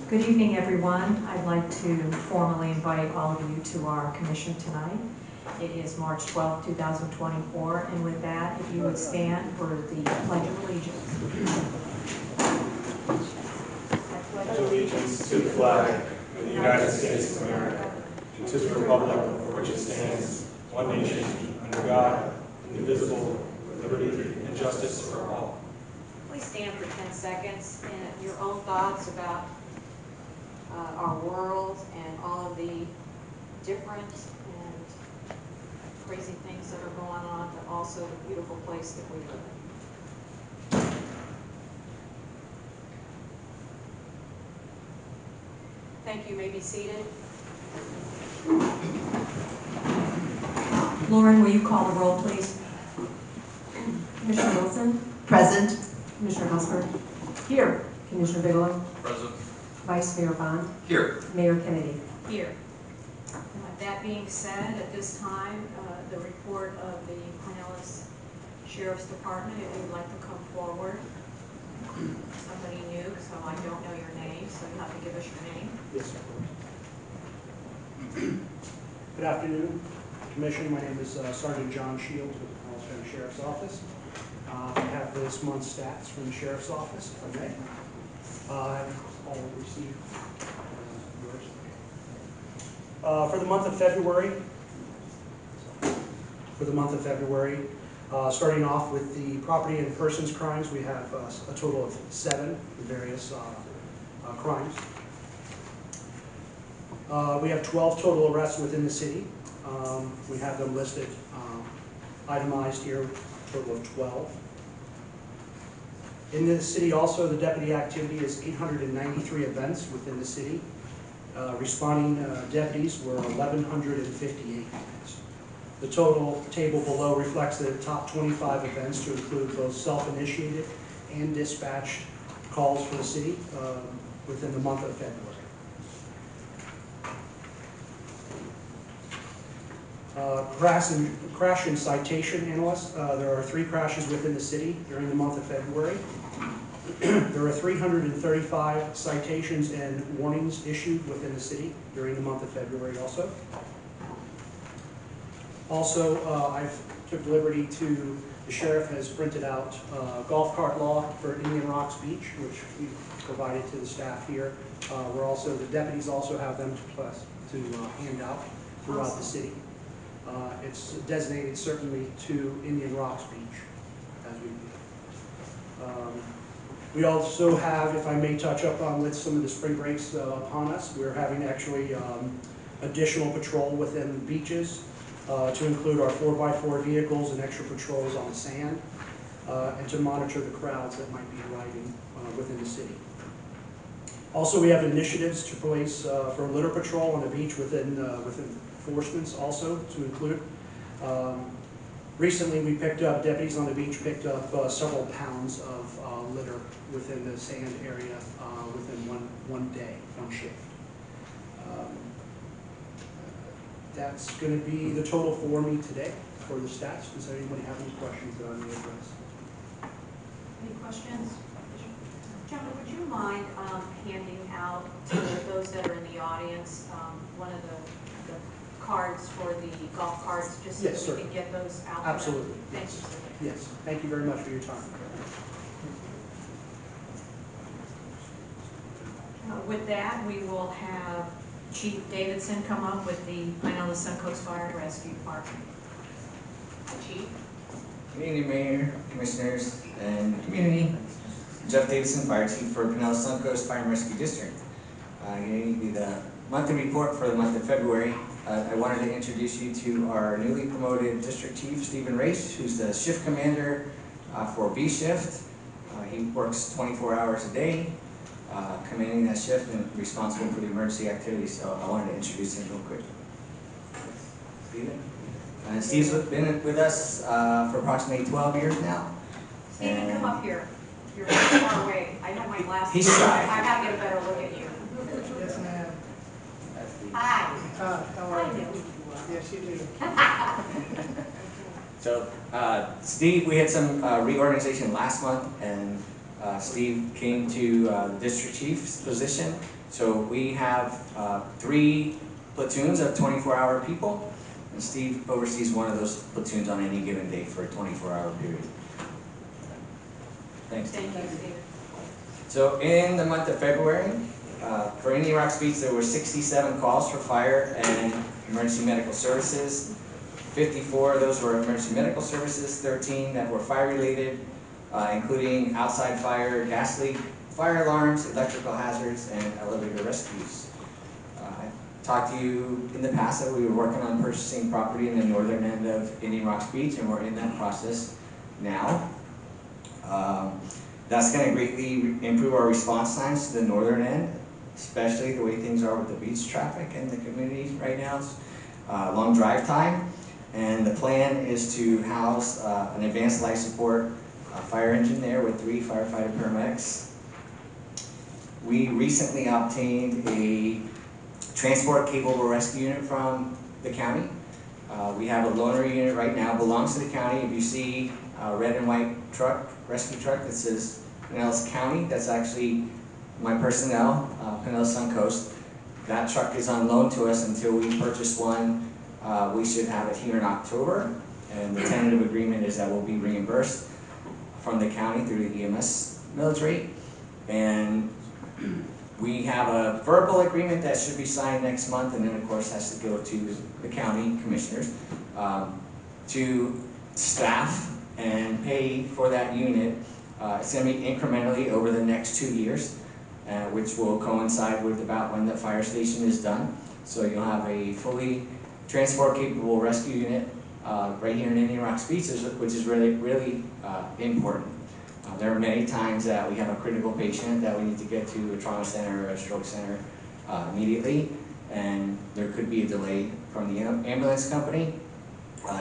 Good evening, everyone. I'd like to formally invite all of you to our commission tonight. It is March 12, 2024, and with that, if you would stand for the Pledge of Allegiance. I pledge allegiance to the flag of the United States of America and to the republic for which it stands, one nation, under God, indivisible, with liberty and justice for all. Please stand for 10 seconds and your own thoughts about our world and all of the different and crazy things that are going on, but also the beautiful place that we live in. Thank you. You may be seated. Lauren, will you call the roll, please? Commissioner Wilson? Present. Commissioner Husband? Here. Commissioner Bigelow? Present. Vice Mayor Bond? Here. Mayor Kennedy? Here. That being said, at this time, the report of the Pinellas Sheriff's Department, if you'd like to come forward. Somebody new, so I don't know your name, so you have to give us your name. Yes, sir. Good afternoon, Commission. My name is Sergeant John Shields with the Pinellas County Sheriff's Office. We have this month's stats from the Sheriff's Office, if I may. All received yours. For the month of February, starting off with the property and persons crimes, we have a total of 7 various crimes. We have 12 total arrests within the city. We have them listed, itemized here, a total of 12. In the city also, the deputy activity is 893 events within the city. Responding deputies were 1,158 events. The total table below reflects the top 25 events to include both self-initiated and dispatched calls for the city within the month of February. Crash and citation analysts. There are 3 crashes within the city during the month of February. There are 335 citations and warnings issued within the city during the month of February also. Also, I took liberty to, the sheriff has printed out golf cart law for Indian Rocks Beach, which we provided to the staff here. We're also, the deputies also have them to hand out throughout the city. It's designated certainly to Indian Rocks Beach, as we also have, if I may touch up on with some of the spring breaks upon us, we're having actually additional patrol within the beaches to include our 4x4 vehicles and extra patrols on the sand, and to monitor the crowds that might be arriving within the city. Also, we have initiatives to place for litter patrol on the beach within enforcements also to include. Recently, we picked up, deputies on the beach picked up several pounds of litter within the sand area within one day, one shift. That's going to be the total for me today for the stats. Does anybody have any questions that I may address? Any questions? Gentlemen, would you mind handing out to those that are in the audience one of the cards for the golf carts, just so Yes, that we can get those out? Absolutely. Thank you, sir. Yes. Thank you very much for your time. With that, we will have Chief Davidson come up with the Pinellas Suncoast Fire and Rescue Department. Chief. Good evening, Mayor, Commissioners, and community. Jeff Davidson, Fire Chief for Pinellas Suncoast Fire and Rescue District. I'm going to give you the monthly report for the month of February. I wanted to introduce you to our newly promoted District Chief, Stephen Race, who's the shift commander for B shift. He works 24 hours a day, commanding that shift and responsible for the emergency activities. So I wanted to introduce him real quick. Stephen. And Steve's been with us for approximately 12 years now. Stephen, come up here. You're far away. I have my glasses. He's shy. I have to get a better look at you. Yes, ma'am. Hi. How are you? Yes, you do. So, Steve, we had some reorganization last month, and Steve came to the district chief's position, So we have 3 platoons of 24-hour people, and Steve oversees one of those platoons on any given day for a 24-hour period. Thanks. Thank you, Steve. So in the month of February, for Indian Rocks Beach, there were 67 calls for fire and emergency medical services. 54 of those were emergency medical services, 13 that were fire-related, including outside fire, gas leak, fire alarms, electrical hazards, and elevator rescues. I talked to you in the past that we were working on purchasing property in the northern end of Indian Rocks Beach, and we're in that process now. That's going to greatly improve our response times to the northern end, especially the way things are with the beach traffic in the community right now. It's long drive time, and the plan is to house an advanced life support fire engine there with 3 firefighter paramedics. We recently obtained a transport capable rescue unit from the county. We have a loaner unit right now, belongs to the county. If you see a red and white truck, rescue truck that says Pinellas County, that's actually my personnel, Pinellas Suncoast. That truck is on loan to us until we purchase one. We should have it here in October, and the tentative agreement is that we'll be reimbursed from the county through the EMS millage rate. And we have a verbal agreement that should be signed next month, and then of course has to go to the county commissioners to staff and pay for that unit. It's going to be incrementally over the next 2 years, which will coincide with about when the fire station is done. So you'll have a fully transport capable rescue unit right here in Indian Rocks Beach, which is really, really important. There are many times that we have a critical patient that we need to get to a trauma center or a stroke center immediately, and there could be a delay from the ambulance company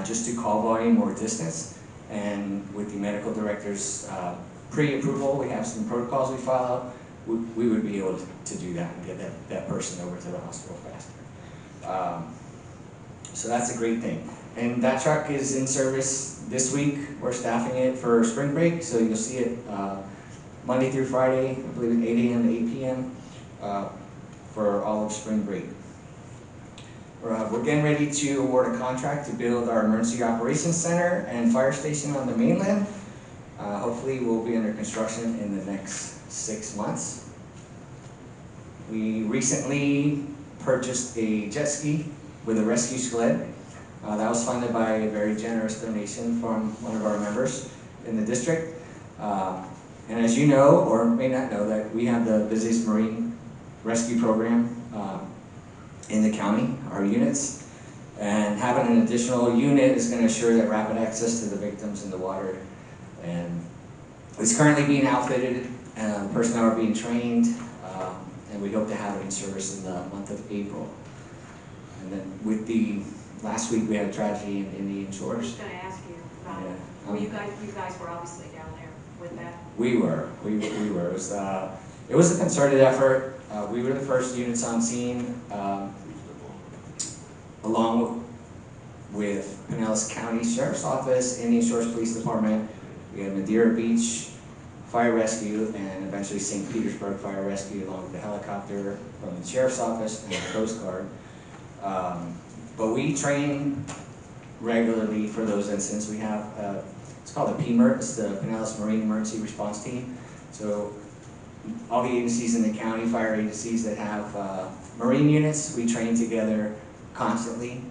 just to call volume or distance. And with the medical director's pre-approval, we have some protocols we follow. We would be able to do that and get that person over to the hospital faster. So that's a great thing. And that truck is in service this week. We're staffing it for spring break, so you'll see it Monday through Friday, I believe at 8 a.m. to 8 p.m. For all of spring break. We're getting ready to award a contract to build our emergency operations center and fire station on the mainland. Hopefully we'll be under construction in the next 6 months. We recently purchased a jet ski with a rescue sled. That was funded by a very generous donation from one of our members in the district. And as you know, or may not know, that we have the busiest marine rescue program in the county, our units. And having an additional unit is going to assure that rapid access to the victims in the water. And it's currently being outfitted, and personnel are being trained, and we hope to have it in service in the month of April. And then with the, last week we had a tragedy in Indian I was Shores. just going to ask you about it. Yeah. Well, you guys were obviously down there with that. We were. It was a concerted effort. We were the first units on scene, along with Pinellas County Sheriff's Office, Indian Shores Police Department. We had Madeira Beach Fire Rescue, and eventually St. Petersburg Fire Rescue, along with the helicopter from the Sheriff's Office and the Coast Guard. But we train regularly for those incidents. We have, it's called the PMERT, it's the Pinellas Marine Emergency Response Team. So all the agencies in the county, fire agencies that have marine units, we train together constantly.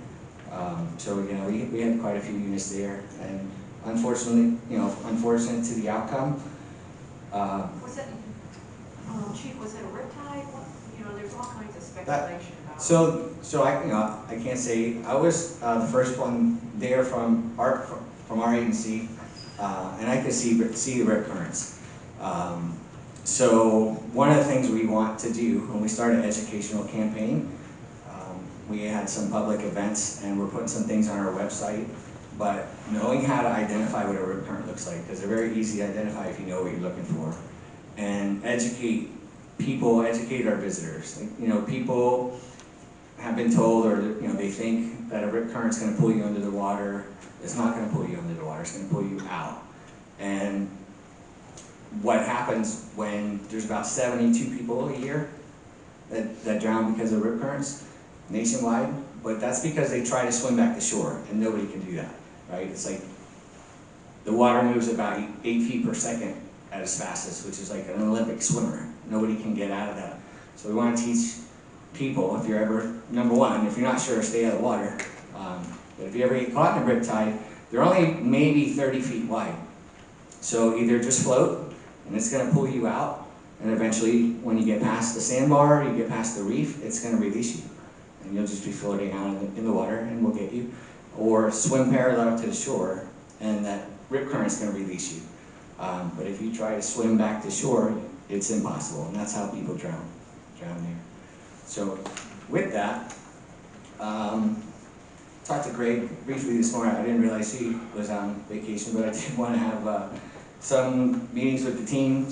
So you know, we had quite a few units there, and unfortunately, unfortunate to the outcome. Was it, Chief, was it a riptide? There's all kinds of speculation about it. So I can't say. I was the first one there from our agency, and I could see the rip currents. So one of the things we want to do when we start an educational campaign, we had some public events, and we're putting some things on our website. But knowing how to identify what a rip current looks like, because they're very easy to identify if you know what you're looking for, and educate people, educate our visitors. People have been told, or they think that a rip current is going to pull you under the water. It's not going to pull you under the water. It's going to pull you out. And what happens when there's about 72 people a year that drown because of rip currents nationwide, but that's because they try to swim back to shore, and nobody can do that, right? It's like the water moves about 8 feet per second at its fastest, which is like an Olympic swimmer. Nobody can get out of that. So we want to teach people, if you're ever, number one, if you're not sure, stay out of the water. But if you ever get caught in a rip tide, they're only maybe 30 feet wide. So either just float, and it's going to pull you out, and eventually when you get past the sandbar, you get past the reef, it's going to release you. And you'll just be floating out in the water, and we'll get you. Or swim parallel to the shore, and that rip current's going to release you. But if you try to swim back to shore, it's impossible, and that's how people drown there. So with that, talked to Greg briefly this morning. I didn't realize he was on vacation, but I did want to have some meetings with the team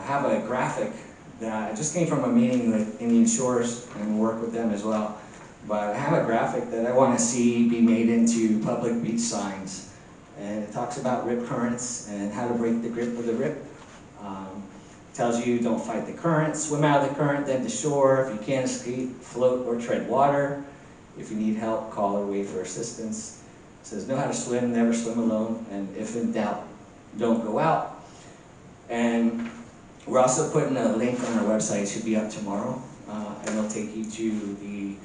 have a graphic that I just came from a meeting with Indian Shores and work with them as well. But I have a graphic that I want to see be made into public beach signs. And it talks about rip currents and how to break the grip of the rip. Tells you don't fight the current, swim out of the current, then to shore. If you can't escape, float or tread water. If you need help, call or wait for assistance. It says know how to swim, never swim alone, and if in doubt, don't go out. And we're also putting a link on our website, it should be up tomorrow, and it'll take you to the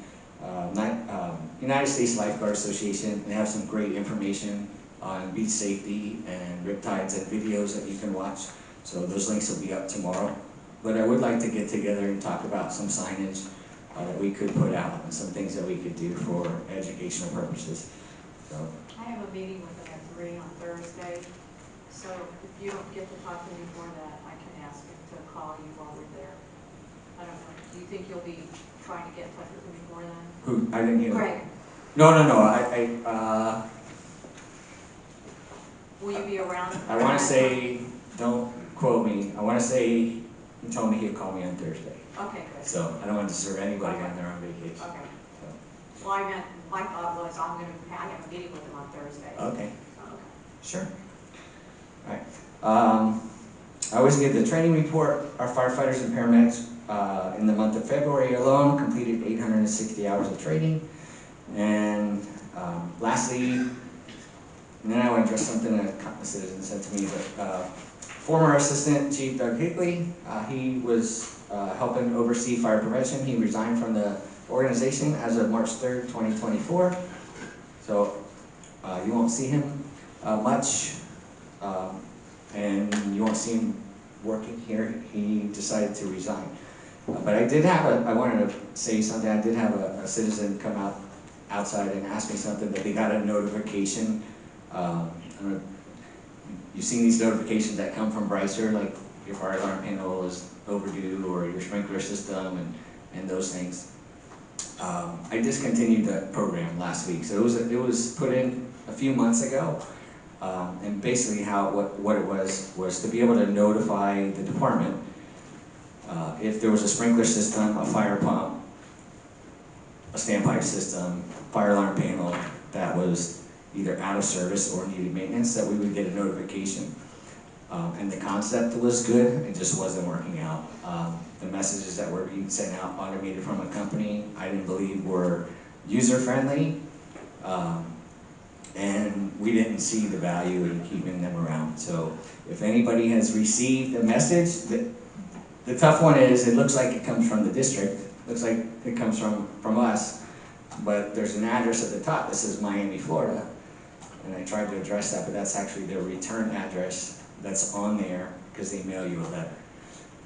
United States Lifeguard Association. They have some great information on beach safety and riptides and videos that you can watch. So those links will be up tomorrow. But I would like to get together and talk about some signage that we could put out and some things that we could do for educational purposes. So I have a meeting with them at 3 on Thursday, so if you don't get to talk to me before that, I can ask him to call you while we're there. I don't know, do you think you'll be trying to get in touch with him before then? who, I didn't hear. Greg, No, will you be around? I want to say, don't quote me, I want to say he told me he'd call me on Thursday. Okay, good. So I don't want to disturb anybody on their own vacation. Okay. So, Well, I meant, my thought was I have a meeting with him on Thursday. okay, Okay. sure. All right. I always give the training report. Our firefighters and paramedics in the month of February alone completed 860 hours of training. And lastly, and then I want to address something that a citizen said to me, but former Assistant Chief Doug Higley, he was helping oversee fire prevention. He resigned from the organization as of March 3rd, 2024. So you won't see him much, and you won't see him working here. He decided to resign. But I did have I wanted to say something. I did have a citizen come outside and ask me something that they got a notification. You've seen these notifications that come from Brycer, like your fire alarm panel is overdue or your sprinkler system and those things. I discontinued that program last week, so it was put in a few months ago, and basically what it was to be able to notify the department if there was a sprinkler system, a fire pump, a standpipe system, fire alarm panel that was either out of service or needed maintenance, that we would get a notification. And the concept was good, it just wasn't working out. The messages that were being sent out automated from a company I didn't believe were user-friendly, and we didn't see the value in keeping them around. So if anybody has received a message, the tough one is it looks like it comes from the district, looks like it comes from us, but there's an address at the top that says Miami, Florida. And I tried to address that, but that's actually their return address that's on there because they mail you a letter.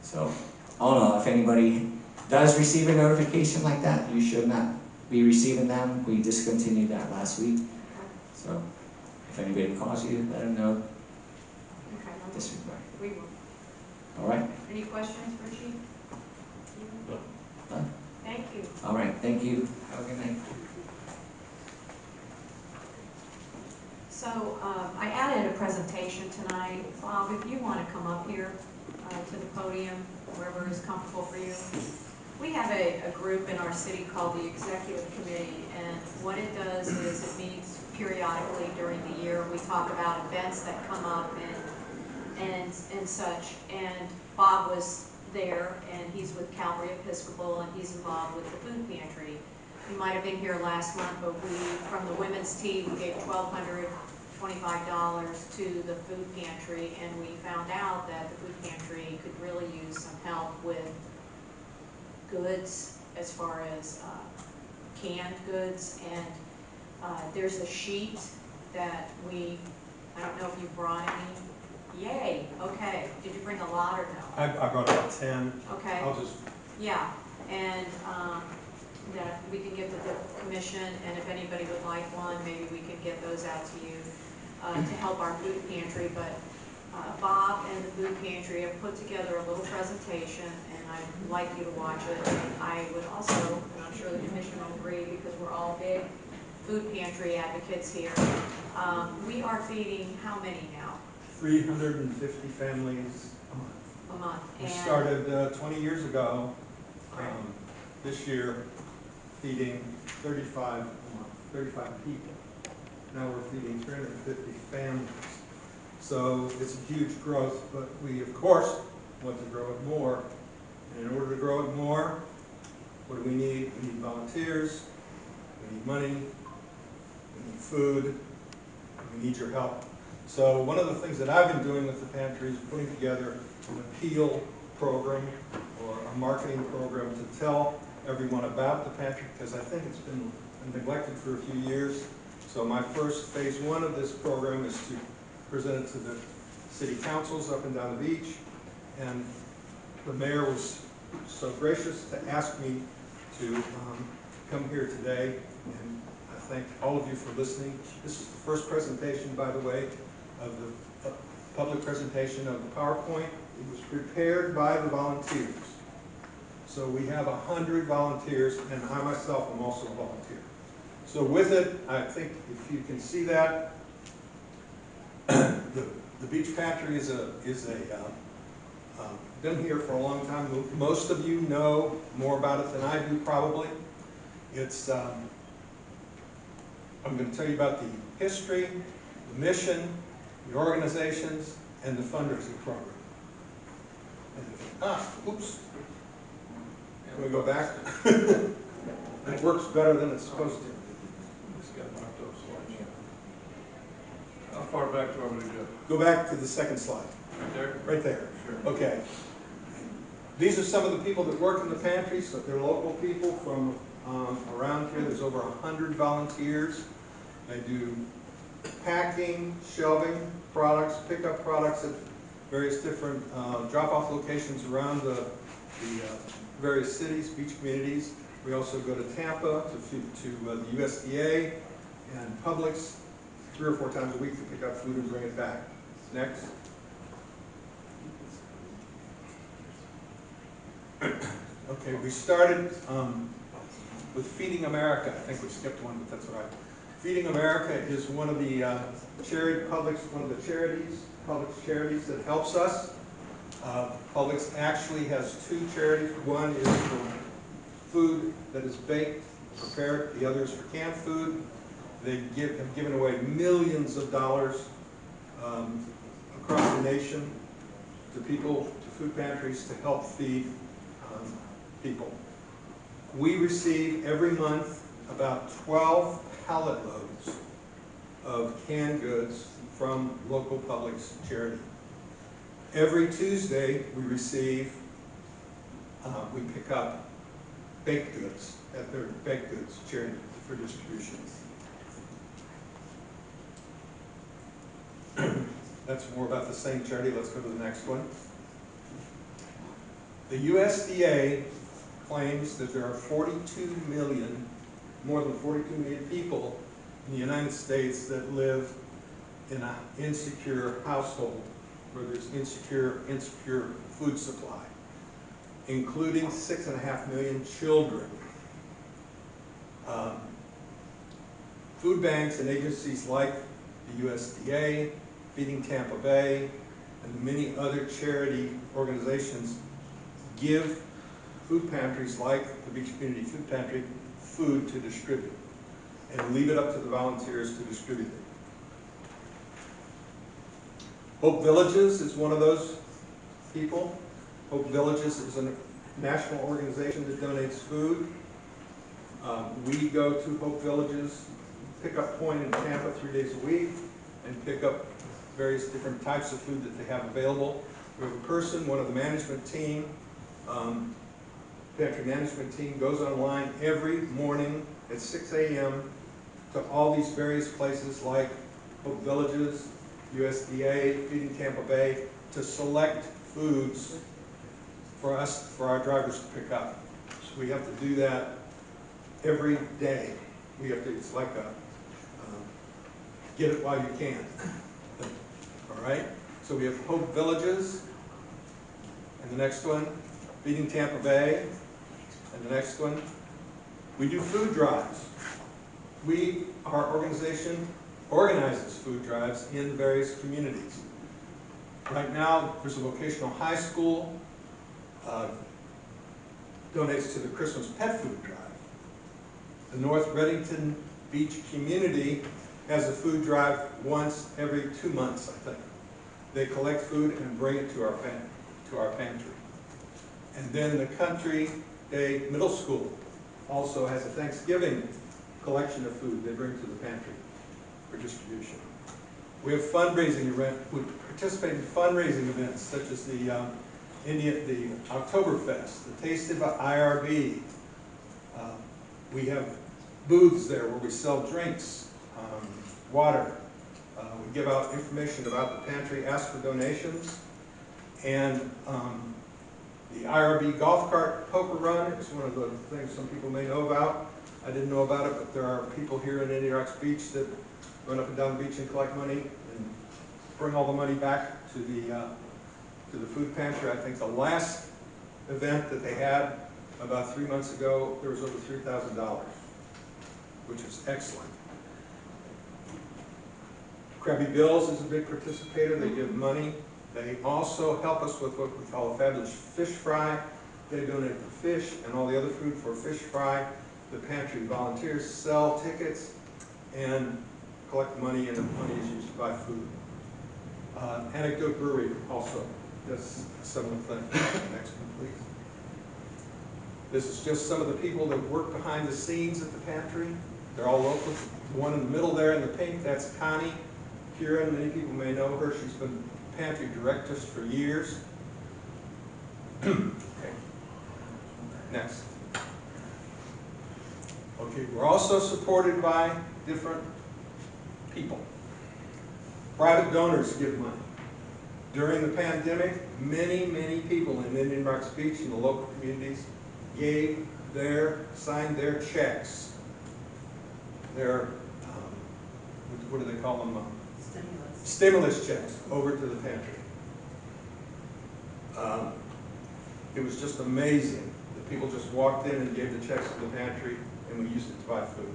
So, I don't know, if anybody does receive a notification like that, you should not be receiving them. We discontinued that last week. So, if anybody calls you, let them know Okay. this regard. We will. All right? Any questions for Chief? Done? Thank you. All right, thank you. Have a good night. So I added a presentation tonight. Bob, if you want to come up here to the podium, wherever is comfortable for you. We have a group in our city called the Executive Committee, and what it does is it meets periodically during the year. We talk about events that come up and such. And Bob was there, and he's with Calvary Episcopal, and he's involved with the food pantry. You might have been here last month, but we, from the women's team, we gave $1,225 to the food pantry, and we found out that the food pantry could really use some help with goods, as far as canned goods, and there's a sheet that I don't know if you brought any. Yay, okay. Did you bring a lot or no? I brought about 10. Okay. I'll just, Yeah, and that we can give to the commission, and if anybody would like one, maybe we can get those out to you to help our food pantry. But Bob and the food pantry have put together a little presentation, and I'd like you to watch it. And I would also, and I'm sure the commission will agree, because we're all big food pantry advocates here, we are feeding how many now? 350 families a month. A month. We And started 20 years ago, this year, feeding 35 a month, 35 people. Now we're feeding 350 families. So it's a huge growth, but we, of course, want to grow it more. And in order to grow it more, what do we need? We need volunteers, we need money, we need food, and we need your help. So one of the things that I've been doing with the pantry is putting together an appeal program or a marketing program to tell everyone about the pantry, because I think it's been neglected for a few years. So my first phase 1 of this program is to present it to the city councils up and down the beach. And the mayor was so gracious to ask me to come here today, and I thank all of you for listening. This is the first presentation, by the way, of the public presentation of the PowerPoint. It was prepared by the volunteers. So we have 100 volunteers, and I myself am also a volunteer. So with it, I think if you can see that, the beach pantry is been here for a long time. Most of you know more about it than I do, probably. It's I'm going to tell you about the history, the mission, the organizations, and the fundraising program. Oops. Can we go back? It works better than it's supposed to. Just got knocked off slides. How far back do I want to go? Go back to the second slide. Right there? Right there. Sure. Okay. These are some of the people that work in the pantry. So they're local people from around here. There's over 100 volunteers. They do packing, shelving products, pick up products at various different drop-off locations around the various cities, beach communities. We also go to Tampa to the USDA and Publix 3 or 4 times a week to pick up food and bring it back. Next. Okay, we started with Feeding America. I think we skipped one, but that's all right. Feeding America is one of the Publix charities that helps us. Publix actually has 2 charities. One is for food that is baked, prepared. The other is for canned food. They have given away millions of dollars across the nation to people, to food pantries, to help feed people. We receive every month about 12 pallet loads of canned goods from local Publix charity. Every Tuesday we pick up baked goods at their baked goods charity for distribution. That's more about the same charity. Let's go to the next one. The USDA claims that there are more than 42 million people in the United States that live in an insecure household where there's insecure food supply, including 6.5 million children. Food banks and agencies like the USDA, Feeding Tampa Bay, and many other charity organizations give food pantries like the Beach Community Food Pantry food to distribute and leave it up to the volunteers to distribute it. Hope Villages is one of those people. Hope Villages is a national organization that donates food. We go to Hope Villages pickup point in Tampa 3 days a week and pick up various different types of food that they have available. We have a person, one of the management team, pantry management team, goes online every morning at 6 a.m. to all these various places like Hope Villages, USDA, Feeding Tampa Bay, to select foods for us, for our drivers to pick up. So we have to do that every day. We have to, it's like a, get it while you can. All right? So we have Hope Villages, and the next one, Feeding Tampa Bay, and the next one. We do food drives. Our organization organizes food drives in various communities. Right now, there's a vocational high school, donates to the Christmas Pet Food Drive. The North Reddington Beach community has a food drive once every 2 months, I think. They collect food and bring it to our pantry. And then the Country Day Middle School also has a Thanksgiving collection of food they bring to the pantry for distribution. We have fundraising events. We participate in fundraising events such as the Oktoberfest, the Taste of IRB. We have booths there where we sell drinks, water. We give out information about the pantry, ask for donations, and the IRB golf cart poker run is one of the things some people may know about. I didn't know about it, but there are people here in Indian Rocks Beach that run up and down the beach and collect money and bring all the money back to the food pantry. I think the last event that they had about 3 months ago, there was over $3,000, which is excellent. Krabby Bill's is a big participator. They give money. They also help us with what we call a fabulous fish fry. They donate the fish and all the other food for fish fry. The pantry volunteers sell tickets and collect the money, and the money is used to buy food. Anecdote Brewery also does a similar thing. Next one, please. This is just some of the people that work behind the scenes at the pantry. They're all local. The one in the middle there in the pink, that's Connie Kieran. Many people may know her. She's been pantry directress for years. Okay. Next. Okay, we're also supported by different people. Private donors give money. During the pandemic, many, many people in Indian Rocks Beach and the local communities signed their checks, their, what do they call them? Stimulus checks over to the pantry. It was just amazing that people just walked in and gave the checks to the pantry, and we used it to buy food.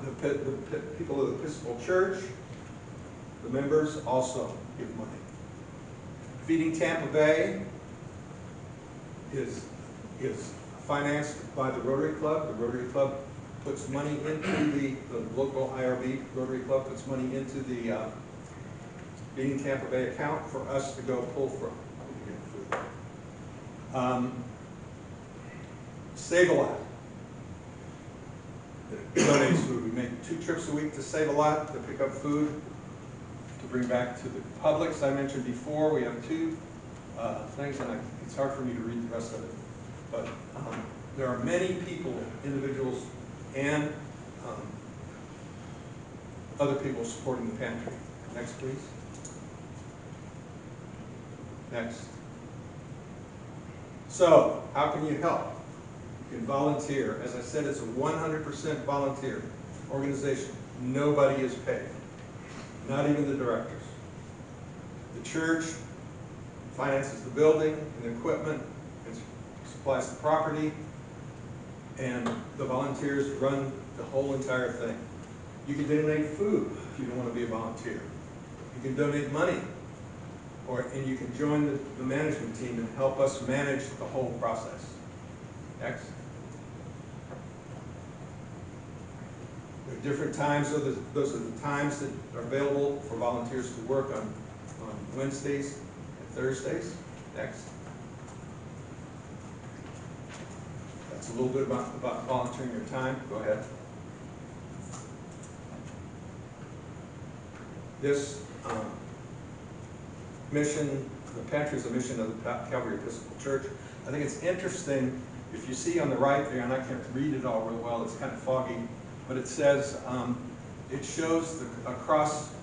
The people of the Episcopal Church, the members also give money. Feeding Tampa Bay is financed by the Rotary Club. The Rotary Club puts money into the local IRB Rotary Club puts money into the Feeding Tampa Bay account for us to go pull from. Save-A-Lot donates food. We make 2 trips a week to Save-A-Lot to pick up food to bring back to the public. As I mentioned before, we have 2 things, and it's hard for me to read the rest of it. But there are many people, individuals, and other people supporting the pantry. Next, please. Next. So, how can you help? You can volunteer. As I said, it's a 100% volunteer organization. Nobody is paid, not even the directors. The church finances the building and the equipment, and supplies the property, and the volunteers run the whole entire thing. You can donate food if you don't want to be a volunteer. You can donate money, and you can join the management team and help us manage the whole process. Next. There are different times, so those are the times that are available for volunteers to work on Wednesdays and Thursdays. Next. It's a little bit about volunteering your time. Go ahead. This mission, the pantry is a mission of the Calvary Episcopal Church. I think it's interesting, if you see on the right there, and I can't read it all real well, it's kind of foggy, but it says, it shows a cross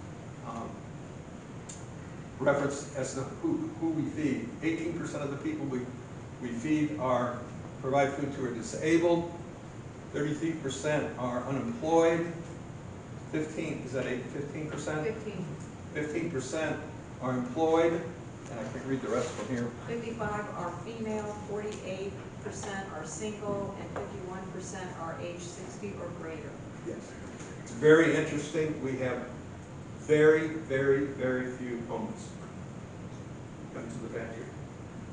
reference as to who we feed. 18% of the people we feed provide food to are disabled, 33% are unemployed, 15% 15% are employed, and I can't read the rest from here. 55 are female, 48% are single, and 51% are age 60 or greater. Yes. It's very interesting. We have very, very, very few homeless come to the pantry.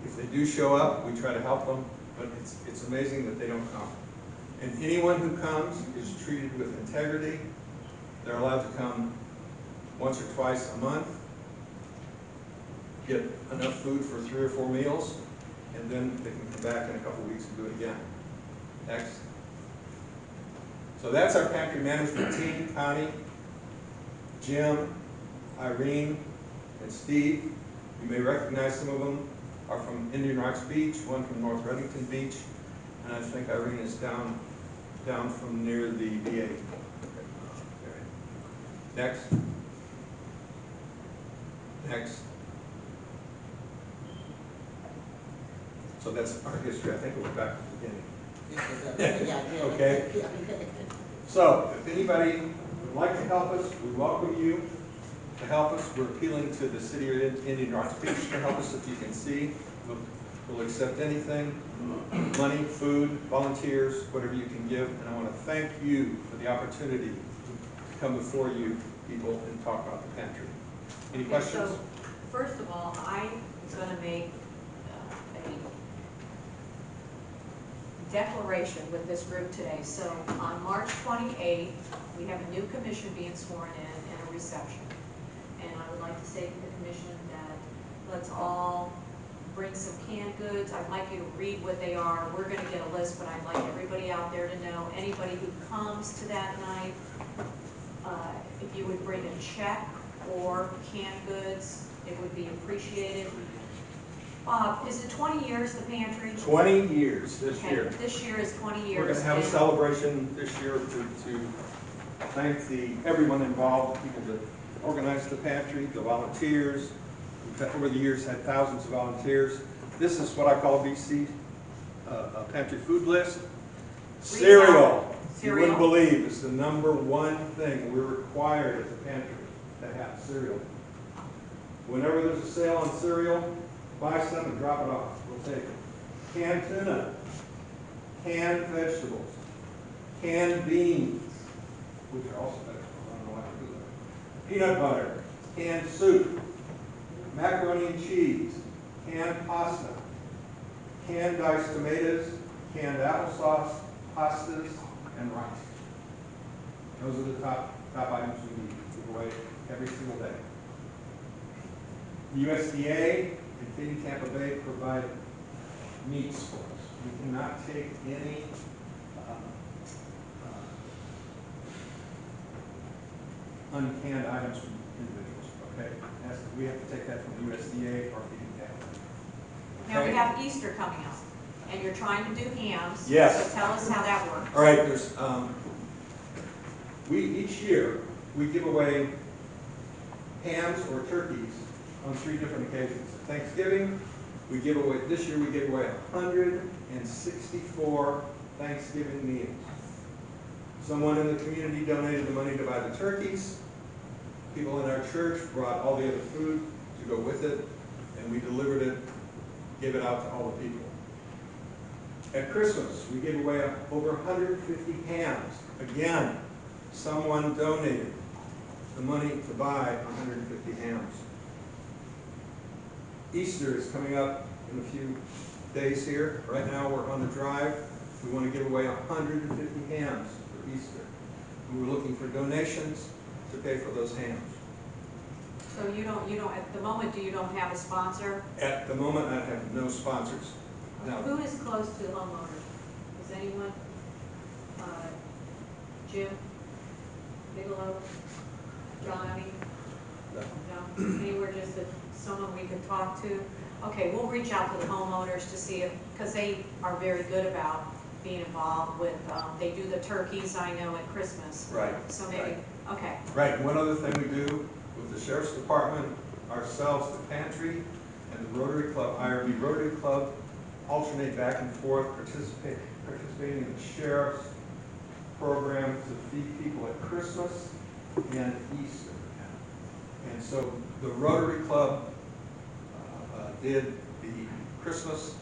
If they do show up, we try to help them, but it's amazing that they don't come. And anyone who comes is treated with integrity. They're allowed to come once or twice a month, get enough food for 3 or 4 meals, and then they can come back in a couple of weeks and do it again. Next. So that's our pantry management team: Connie, Jim, Irene, and Steve. You may recognize some of them are from Indian Rocks Beach, one from North Reddington Beach, and I think Irene is down from near the VA. Next. Next. So that's our history. I think we'll go back to the beginning. Okay. So if anybody would like to help us, we welcome you to help us. We're appealing to the city of Indian Rocks Beach to help us. If you can see, we'll accept anything: money, food, volunteers, whatever you can give. And I want to thank you for the opportunity to come before you people and talk about the pantry. Any questions? So, first of all, I'm going to make a declaration with this group today. So on March 28th, we have a new commission being sworn in and a reception. And I would like to say to the commission that let's all bring some canned goods. I'd like you to read what they are. We're going to get a list, but I'd like everybody out there to know, anybody who comes to that night, if you would bring a check or canned goods, it would be appreciated. Bob, is it 20 years, the pantry? 20 years this Okay, year. this year is 20 years. We're going to have a and- celebration this year to thank everyone involved, the people that organized the pantry, the volunteers. We've over the years had thousands of volunteers. This is what I call BC Pantry Food List. Cereal. You wouldn't believe it's the #1 thing we're required at the pantry to have cereal. Whenever there's a sale on cereal, buy some and drop it off. We'll take it. Canned tuna, canned vegetables, canned beans, which are also vegetables. I don't know why I do that. Peanut butter, canned soup, macaroni and cheese, canned pasta, canned diced tomatoes, canned applesauce, pastas, and rice. Those are the top items we need to give away every single day. The USDA and Feeding Tampa Bay provide meats for us. We cannot take any uncanned items from individuals, okay? We have to take that from the USDA or Feeding Tampa Bay. Now we have Easter coming up, and you're trying to do hams. Yes. So tell us how that works. All right, there's, each year, we give away hams or turkeys on 3 different occasions. Thanksgiving, this year we gave away 164 Thanksgiving meals. Someone in the community donated the money to buy the turkeys. People in our church brought all the other food to go with it, and we delivered it, gave it out to all the people. At Christmas, we gave away over 150 hams. Again, someone donated the money to buy 150 hams. Easter is coming up in a few days here. Right now, we're on the drive. We want to give away 150 hams for Easter. And we're looking for donations to pay for those hams. So you don't, at the moment, you don't have a sponsor? At the moment, I have no sponsors. Now, Who is close to homeowners? Does anyone? Jim? Bigelow? Johnny? No? Anywhere just that someone we could talk to? Okay, we'll reach out to the homeowners to see if, because they are very good about being involved with, they do the turkeys, I know, at Christmas. Right. So maybe, okay, Right, and one other thing we do with the sheriff's department, ourselves, the pantry, and the Rotary Club, IRB Rotary Club, alternate back and forth, participating in the sheriff's program to feed people at Christmas and Easter. And so the Rotary Club did the Christmas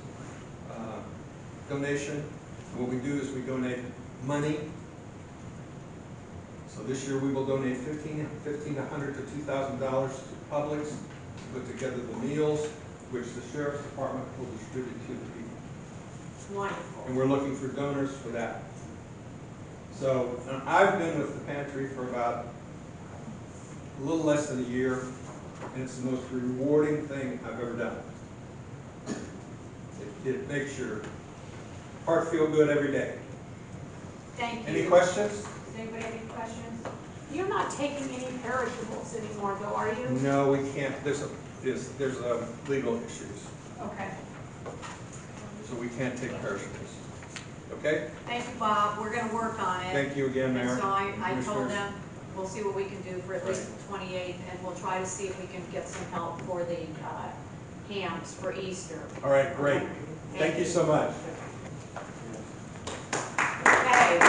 donation. What we do is we donate money. So this year we will donate $1,500 to $2,000 to Publix to put together the meals, which the sheriff's department will distribute to the people. wonderful. And we're looking for donors for that. So I've been with the pantry for about a little less than a year, and it's the most rewarding thing I've ever done. It makes your heart feel good every day. Thank you. Any questions? Does anybody have any questions? You're not taking any perishables anymore, though, are you? No, we can't. There's legal issues, Okay. so we can't take perishables. Okay? Thank you, Bob. We're gonna work on it. Thank you again, Mayor. And so I told Commissioners. them, we'll see what we can do for at least the 28th, and we'll try to see if we can get some help for the hams for Easter. All right, great. Thank you so much. Okay.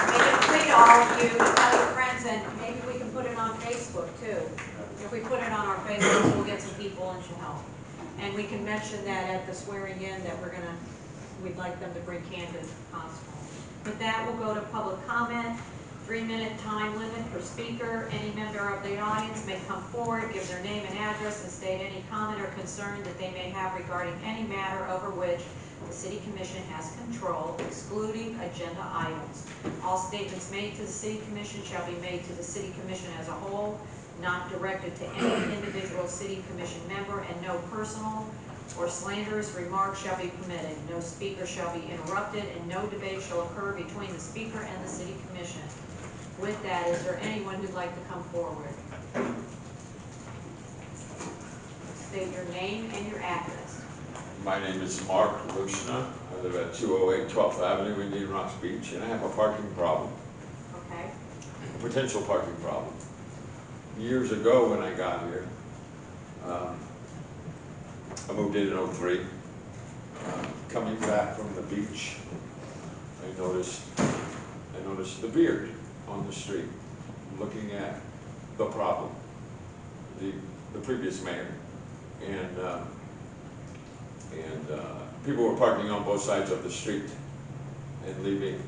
Make it clear to all of you, to tell your friends, and maybe we can put it on Facebook too. If we put it on our Facebook, we'll get some people and some help. And we can mention that at the swearing in that we'd like them to bring candy if possible. With that, we'll go to public comment. 3-minute time limit per speaker. Any member of the audience may come forward, give their name and address, and state any comment or concern that they may have regarding any matter over which the City Commission has control, excluding agenda items. All statements made to the City Commission shall be made to the City Commission as a whole, not directed to any individual City Commission member, and no personal or slanderous remarks shall be permitted. No speaker shall be interrupted, and no debate shall occur between the speaker and the City Commission. With that, is there anyone who'd like to come forward? State your name and your address. My name is Mark Lushna. I live at 208 12th Avenue, Indian Rocks Beach, and I have a parking problem, Okay. a potential parking problem. Years ago when I got here, I moved in 03. Coming back from the beach, I noticed the beard on the street, looking at the problem, the previous mayor, and people were parking on both sides of the street and leaving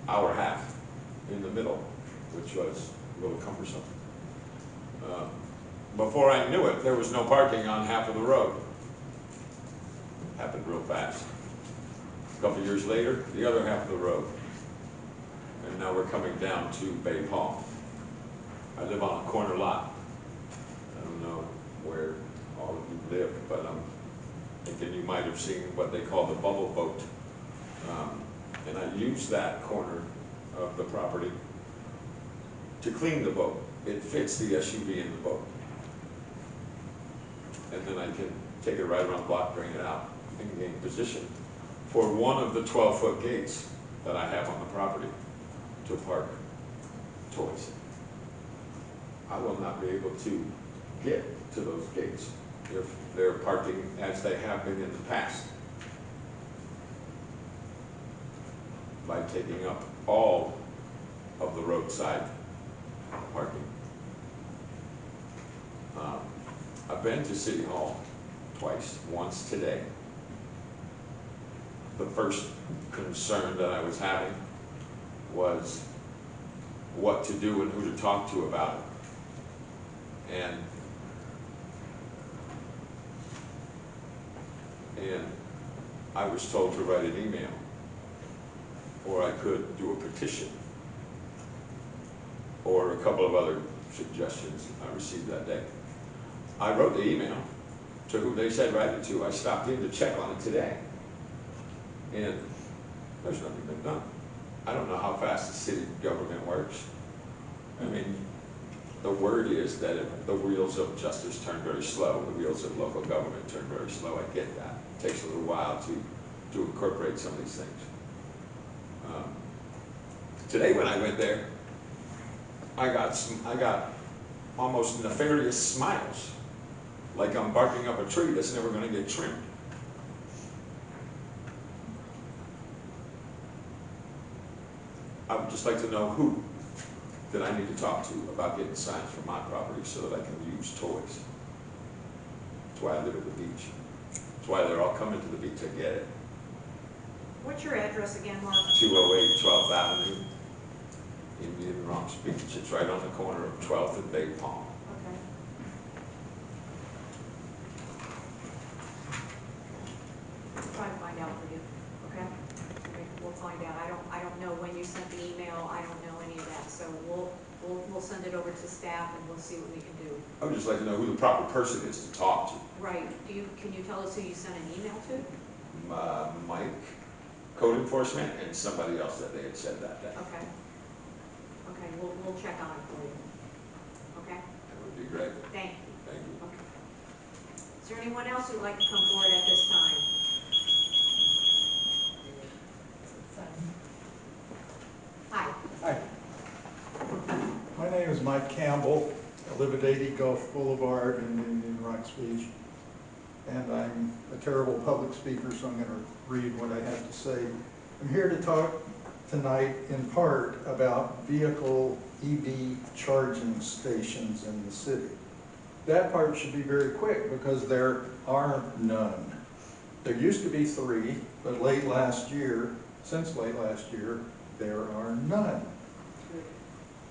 our half in the middle, which was a little cumbersome. Before I knew it, there was no parking on half of the road. Happened real fast. A couple years later, the other half of the road. And now we're coming down to Bay Hall. I live on a corner lot. I don't know where all of you live, but I'm thinking you might have seen what they call the bubble boat. And I use that corner of the property to clean the boat. It fits the SUV in the boat. And then I can take it right around the block, bring it out, and gain position for one of the 12-foot gates that I have on the property to park toys. I will not be able to get to those gates if they're parking as they have been in the past, by taking up all of the roadside parking. I've been to City Hall twice, once today. The first concern that I was having was what to do and who to talk to about it. And I was told to write an email, or I could do a petition, or a couple of other suggestions I received that day. I wrote the email to who they said write it to. I stopped in to check on it today. And There's nothing been done. I don't know how fast the city government works. I mean, the word is that if the wheels of justice turn very slow, the wheels of local government turn very slow. I get that. It takes a little while to incorporate some of these things. Today when I went there, I got almost nefarious smiles, like I'm barking up a tree that's never going to get trimmed. I would just like to know who that I need to talk to about getting signs for my property so that I can use toys. That's why I live at the beach. That's why they're all coming to the beach. I get it. What's your address again, Mark? 208 12th Avenue, Indian Rocks Beach. It's right on the corner of 12th and Bay Palm. Okay. We'll try to find out for you, okay? Okay, we'll find out. I don't know when you sent the email. I don't know any of that. So we'll send it over to staff and we'll see what we can do. I would just like to know who the proper person is to talk to. Right. Can you tell us who you sent an email to? Mike, code enforcement, and somebody else that they had said that day. Okay. Okay, we'll check on it for you. Okay? That would be great. Thank you. Thank you. Okay. Is there anyone else who'd like to come forward at this time? Hi. Hi. My name is Mike Campbell. I live at 80 Gulf Boulevard in Indian Rocks Beach. And I'm a terrible public speaker, so I'm going to read what I have to say. I'm here to talk tonight in part about vehicle EV charging stations in the city. That part should be very quick because there are none. There used to be 3, but since late last year, there are none.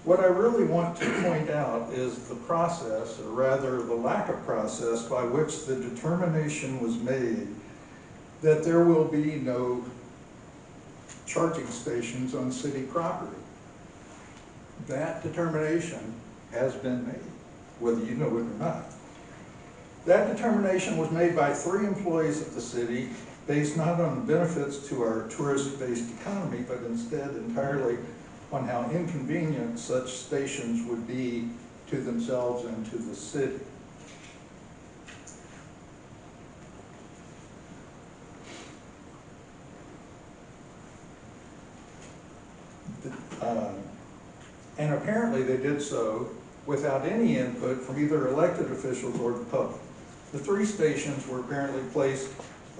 What I really want to point out is the process, or rather the lack of process, by which the determination was made that there will be no charging stations on city property. That determination has been made, whether you know it or not. That determination was made by 3 employees of the city, based not on benefits to our tourist-based economy, but instead entirely on how inconvenient such stations would be to themselves and to the city. And apparently they did so without any input from either elected officials or the public. The 3 stations were apparently placed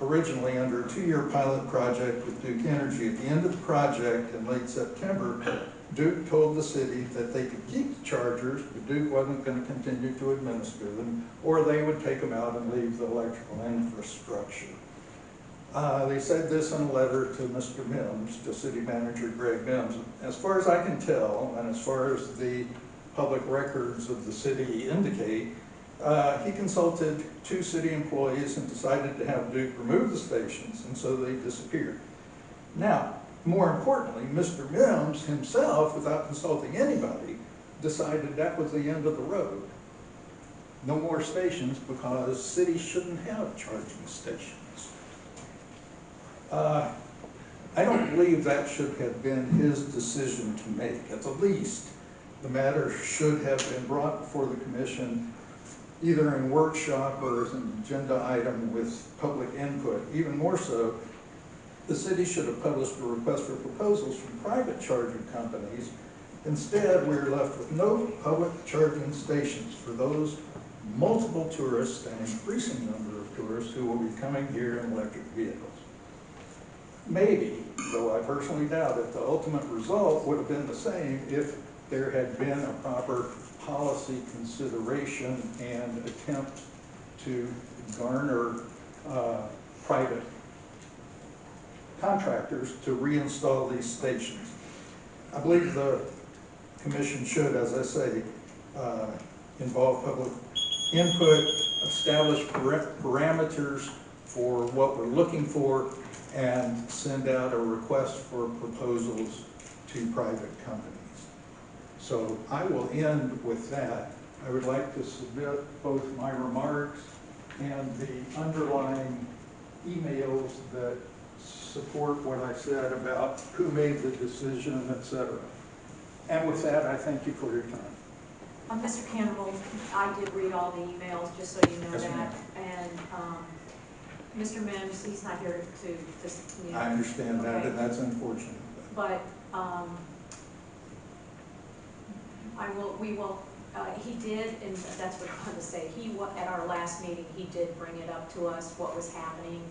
originally under a 2-year pilot project with Duke Energy. At the end of the project in late September, Duke told the city that they could keep the chargers, but Duke wasn't going to continue to administer them, or they would take them out and leave the electrical infrastructure. They said this in a letter to Mr. Mims, to City Manager Greg Mims. As far as I can tell, and as far as the public records of the city indicate, he consulted 2 city employees and decided to have Duke remove the stations, and so they disappeared. Now, more importantly, Mr. Mims himself, without consulting anybody, decided that was the end of the road. No more stations because cities shouldn't have charging stations. I don't believe that should have been his decision to make. At the least, the matter should have been brought before the commission either in workshop or as an agenda item with public input. Even more so, the city should have published a request for proposals from private charging companies. Instead, we're left with no public charging stations for those multiple tourists and increasing number of tourists who will be coming here in electric vehicles. Maybe, though I personally doubt it, the ultimate result would have been the same if there had been a proper policy consideration and attempt to garner private contractors to reinstall these stations. I believe the commission should, as I say, involve public input, establish parameters for what we're looking for, and send out a request for proposals to private companies. So I will end with that. I would like to submit both my remarks and the underlying emails that support what I said about who made the decision, et cetera. And with that, I thank you for your time. Mr. Campbell, I did read all the emails, just so you know Yes, that. ma'am. And Mr. Mims, he's not here to just, you know. I understand that, Okay. and that's unfortunate. But we will, he did, and that's what I wanted to say, at our last meeting, he did bring it up to us, what was happening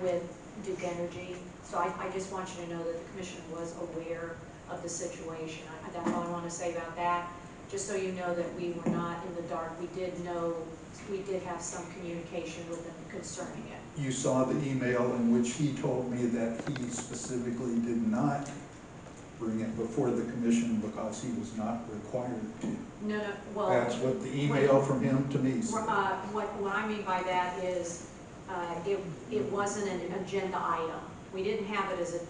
with Duke Energy. So I just want you to know that the commission was aware of the situation. That's all I want to say about that. Just so you know that we were not in the dark. We did have some communication with them concerning it. You saw the email in which he told me that he specifically did not bring it before the commission because he was not required to. No, well. That's what the email from him to me said. What I mean by that is, it wasn't an agenda item. We didn't have it as an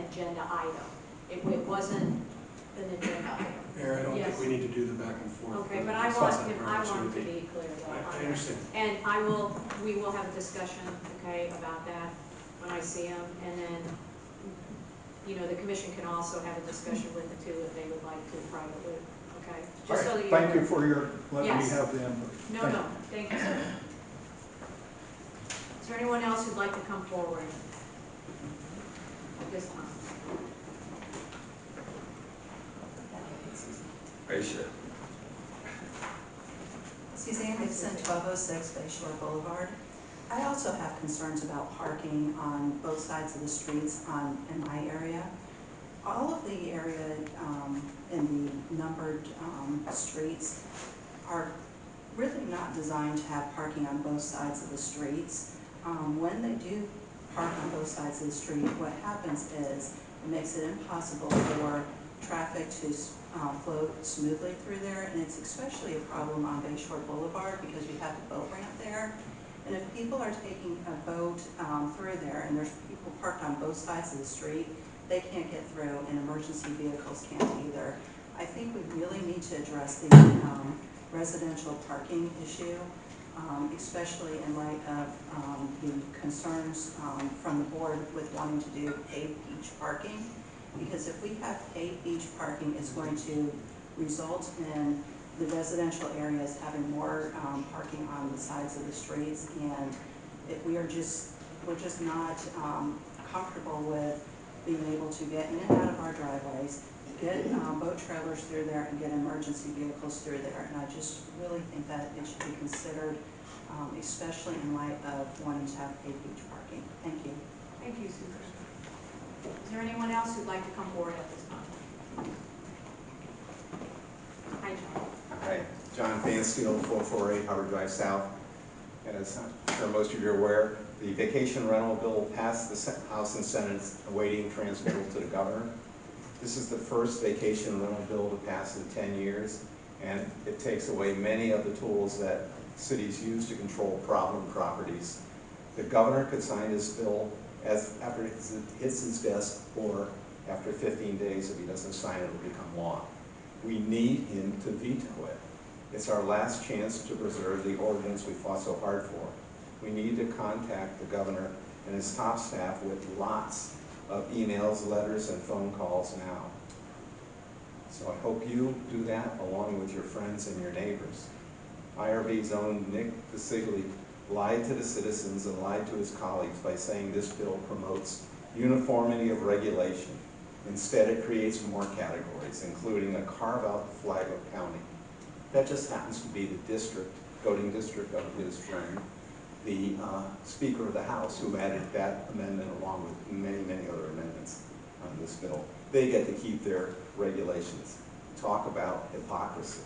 agenda item. It wasn't an agenda item. Mayor, I don't think Yes. we need to do the back and forth. Okay, but I Discuss want that him, for I want opportunity. to be clear though. I understand. And we will have a discussion, okay, about that when I see him. And then, you know, the commission can also have a discussion with the two if they would like to privately, okay? All Just so right, that thank you for your, letting me Yes. have the input. No, Thank no, you. thank you, sir. Is there anyone else who'd like to come forward at this time? Aisha. Suzanne Gibson, 1206 Bay Shore Boulevard. I also have concerns about parking on both sides of the streets in my area. All of the area in the numbered streets are really not designed to have parking on both sides of the streets. When they do park on both sides of the street, what happens is it makes it impossible for traffic to flow smoothly through there, and it's especially a problem on Bay Shore Boulevard because you have the boat ramp there. And if people are taking a boat through there and there's people parked on both sides of the street, they can't get through and emergency vehicles can't either. I think we really need to address the residential parking issue, especially in light of the concerns from the board with wanting to do paved beach parking. Because if we have paved beach parking, it's going to result in the residential areas having more parking on the sides of the streets, and we're just not comfortable with being able to get in and out of our driveways, get boat trailers through there, and get emergency vehicles through there. And I just really think that it should be considered, especially in light of wanting to have paved beach parking. Thank you. Thank you, Susan. Is there anyone else who'd like to come forward at this time? Hi, John. Hi, John Fansfield, 448 Howard Drive South. As I'm sure most of you are aware, the vacation rental bill passed the House and Senate awaiting transmittal to the governor. This is the first vacation rental bill to pass in 10 years, and it takes away many of the tools that cities use to control problem properties. The governor could sign his bill after it hits his desk, or after 15 days. If he doesn't sign it, it will become law. We need him to veto it. It's our last chance to preserve the ordinance we fought so hard for. We need to contact the governor and his top staff with lots of emails, letters, and phone calls now. So I hope you do that along with your friends and your neighbors. IRB's own Nick DeSigli lied to the citizens and lied to his colleagues by saying this bill promotes uniformity of regulation. Instead, it creates more categories, including a carve-out Flagler County. That just happens to be the voting district of his friend, the Speaker of the House, who added that amendment along with many, many other amendments on this bill. They get to keep their regulations. Talk about hypocrisy.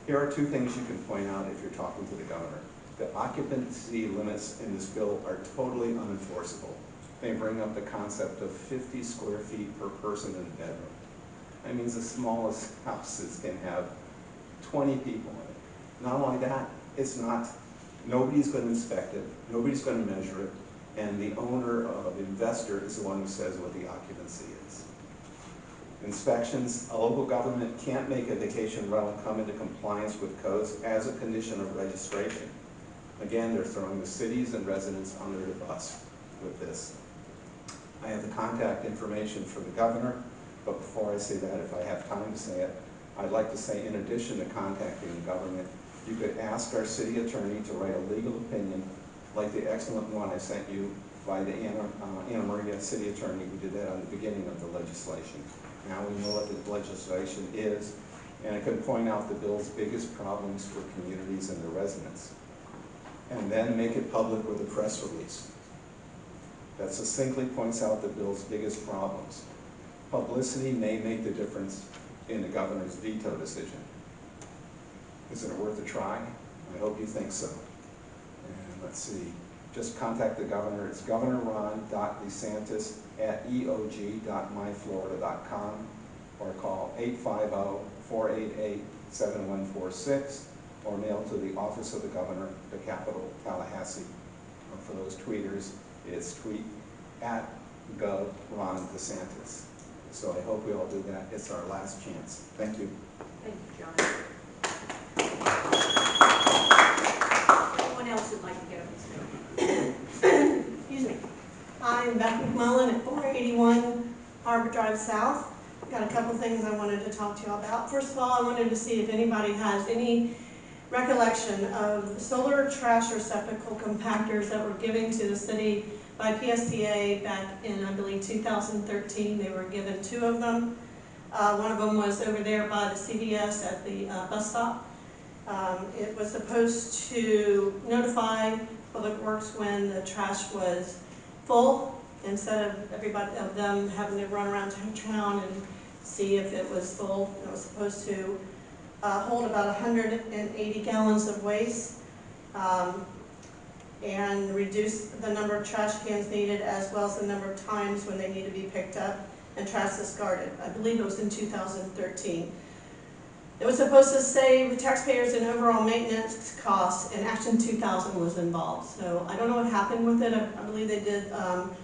Here are two things you can point out if you're talking to the governor. The occupancy limits in this bill are totally unenforceable. They bring up the concept of 50 square feet per person in a bedroom. That means the smallest houses can have 20 people in it. Not only that, nobody's going to inspect it, nobody's going to measure it, and the owner of investor is the one who says what the occupancy is. Inspections, a local government can't make a vacation rental come into compliance with codes as a condition of registration. Again, they're throwing the cities and residents under the bus with this. I have the contact information for the governor, but before I say that, if I have time to say it, I'd like to say in addition to contacting the government, you could ask our city attorney to write a legal opinion like the excellent one I sent you by the Anna Maria city attorney who did that on the beginning of the legislation. Now we know what the legislation is, and it can point out the bill's biggest problems for communities and their residents. And then make it public with a press release that succinctly points out the bill's biggest problems. Publicity may make the difference in the governor's veto decision. Isn't it worth a try? I hope you think so. And let's see, just contact the governor. It's governorron.desantis@eog.myflorida.com or call 850-488-7146 or mail to the Office of the Governor, the Capitol, Tallahassee. Or for those tweeters, it's tweet @GovRonDeSantis. So I hope we all do that. It's our last chance. Thank you. Thank you, John. Anyone else who'd like to get up and speak? Excuse me. I'm Beth McMullen at 481 Harbor Drive South. Got a couple things I wanted to talk to you all about. First of all, I wanted to see if anybody has any recollection of solar trash receptacle compactors that were given to the city by PSTA back in, I believe, 2013. They were given 2 of them. One of them was over there by the CVS at the bus stop. It was supposed to notify Public Works when the trash was full, instead of everybody of them having to run around town and see if it was full. It was supposed to hold about 180 gallons of waste and reduce the number of trash cans needed, as well as the number of times when they need to be picked up and trash discarded. I believe it was in 2013. It was supposed to save taxpayers in overall maintenance costs, and Action 2000 was involved. So I don't know what happened with it. I believe they did,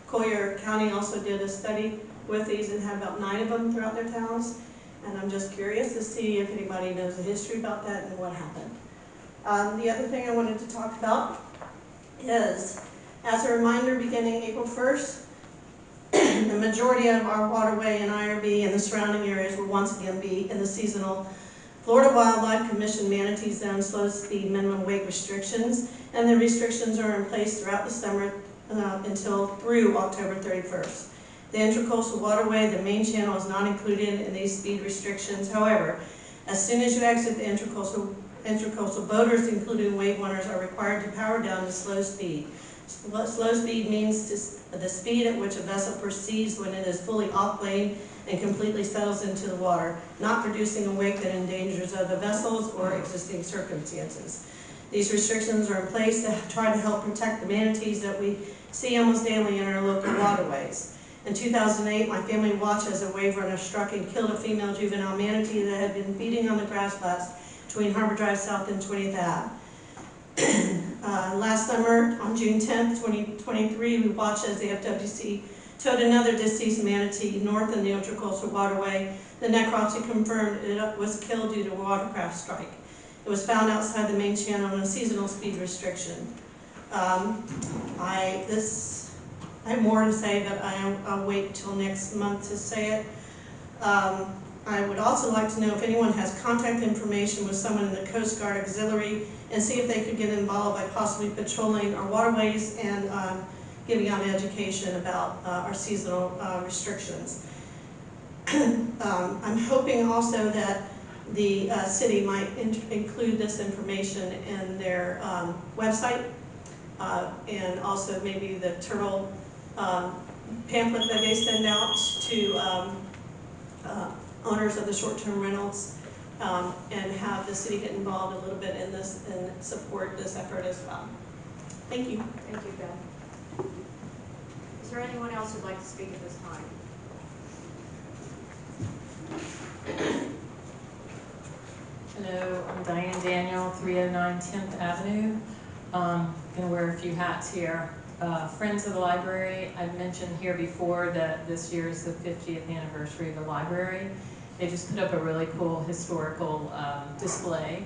Collier County also did a study with these and had about 9 of them throughout their towns. And I'm just curious to see if anybody knows the history about that and what happened. The other thing I wanted to talk about is, as a reminder, beginning April 1st, the majority of our waterway and IRB and the surrounding areas will once again be in the seasonal Florida Wildlife Commission manatee zone slow speed minimum weight restrictions, and the restrictions are in place throughout the summer until through October 31st. The Intracoastal Waterway, the main channel, is not included in these speed restrictions. However, as soon as you exit the Intracoastal, boaters, including wave runners, are required to power down to slow speed. Slow speed means the speed at which a vessel proceeds when it is fully off lane and completely settles into the water, not producing a wake that endangers other vessels or existing circumstances. These restrictions are in place to try to help protect the manatees that we see almost daily in our local waterways. In 2008, my family watched as a wave runner struck and killed a female juvenile manatee that had been feeding on the grass flats between Harbor Drive South and 20th Ave. Last summer, on June 10th, 2023, we watched as the FWC towed another deceased manatee north in the Intracoastal Waterway. The necropsy confirmed it was killed due to a watercraft strike. It was found outside the main channel on a seasonal speed restriction. I have more to say, but I'll wait till next month to say it. I would also like to know if anyone has contact information with someone in the Coast Guard Auxiliary, and see if they could get involved by possibly patrolling our waterways and giving out education about our seasonal restrictions. I'm hoping also that the city might include this information in their website, and also maybe the turtle pamphlet that they send out to owners of the short-term rentals, and have the city get involved a little bit in this and support this effort as well. Thank you. Thank you, Beth. Is there anyone else who'd like to speak at this time? Hello, I'm Diane Daniel, 309 10th Avenue. Going to wear a few hats here. Friends of the Library, I've mentioned here before that this year is the 50th anniversary of the library. They just put up a really cool historical display,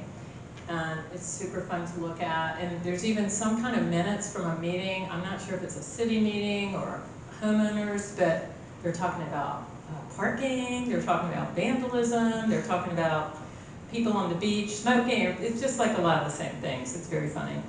and it's super fun to look at. And there's even some kind of minutes from a meeting. I'm not sure if it's a city meeting or a homeowners, but they're talking about parking, they're talking about vandalism, they're talking about people on the beach smoking. It's just like a lot of the same things. It's very funny.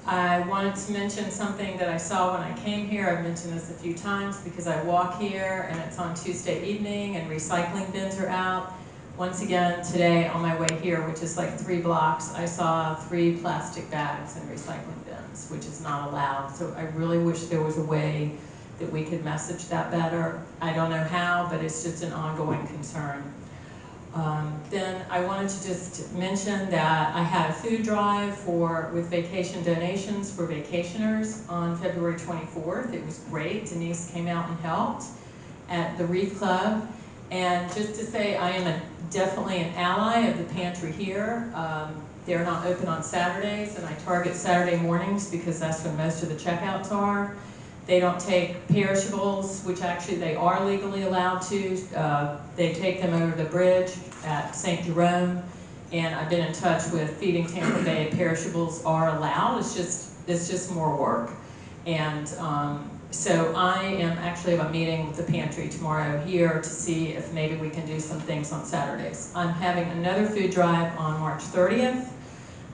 I wanted to mention something that I saw when I came here. I've mentioned this a few times because I walk here and it's on Tuesday evening and recycling bins are out. Once again, today on my way here, which is like 3 blocks, I saw 3 plastic bags in recycling bins, which is not allowed. So I really wish there was a way that we could message that better. I don't know how, but it's just an ongoing concern. Then I wanted to just mention that I had a food drive with vacation donations for vacationers on February 24th. It was great. Denise came out and helped at the Reef Club. And just to say, I am definitely an ally of the pantry here. They're not open on Saturdays, and I target Saturday mornings because that's when most of the checkouts are. They don't take perishables, which actually they are legally allowed to. They take them over the bridge at St. Jerome, and I've been in touch with Feeding Tampa Bay. Perishables are allowed. It's just more work. And so I am actually have a meeting with the pantry tomorrow here to see if maybe we can do some things on Saturdays. I'm having another food drive on March 30th.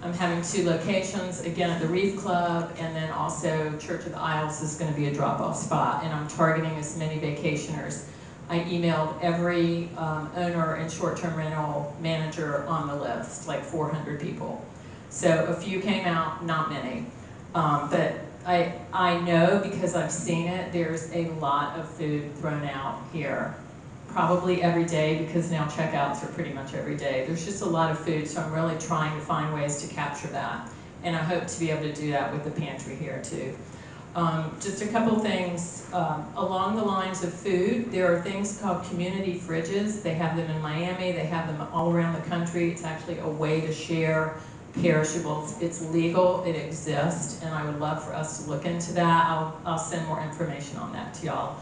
I'm having 2 locations, again at the Reef Club, and then also Church of the Isles is going to be a drop-off spot, and I'm targeting as many vacationers. I emailed every owner and short-term rental manager on the list, like 400 people. So a few came out, not many. But I know because I've seen it, there's a lot of food thrown out here. Probably every day because now checkouts are pretty much every day. There's just a lot of food, so I'm really trying to find ways to capture that. And I hope to be able to do that with the pantry here too. Just a couple things along the lines of food. There are things called community fridges. They have them in Miami. They have them all around the country. It's actually a way to share perishables. It's legal, it exists, and I would love for us to look into that. I'll send more information on that to y'all.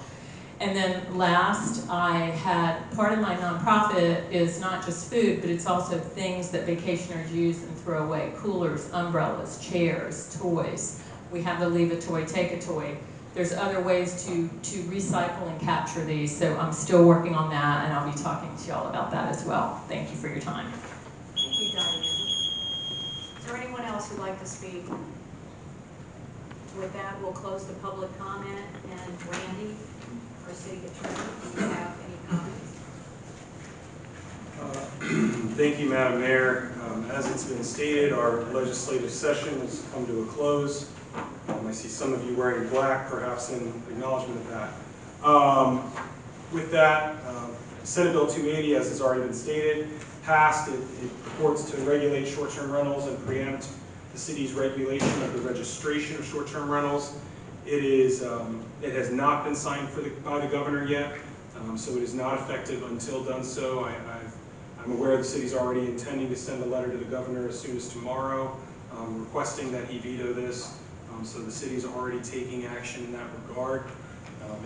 And then last, I had, part of my nonprofit is not just food, but it's also things that vacationers use and throw away. Coolers, umbrellas, chairs, toys. We have the Leave a Toy, Take a Toy. There's other ways to recycle and capture these, so I'm still working on that, and I'll be talking to y'all about that as well. Thank you for your time. Thank you, Diane. Is there anyone else who'd like to speak? With that, we'll close the public comment, and Randy, our city attorney, do you have any comments? Thank you, Madam Mayor. As it's been stated, our legislative session has come to a close. I see some of you wearing black, perhaps in acknowledgement of that. With that, Senate Bill 280, as has already been stated, passed. It purports to regulate short-term rentals and preempt the city's regulation of the registration of short-term rentals. It has not been signed by the governor yet, so it is not effective until done so. I'm aware the city's already intending to send a letter to the governor as soon as tomorrow, requesting that he veto this. So the city's already taking action in that regard.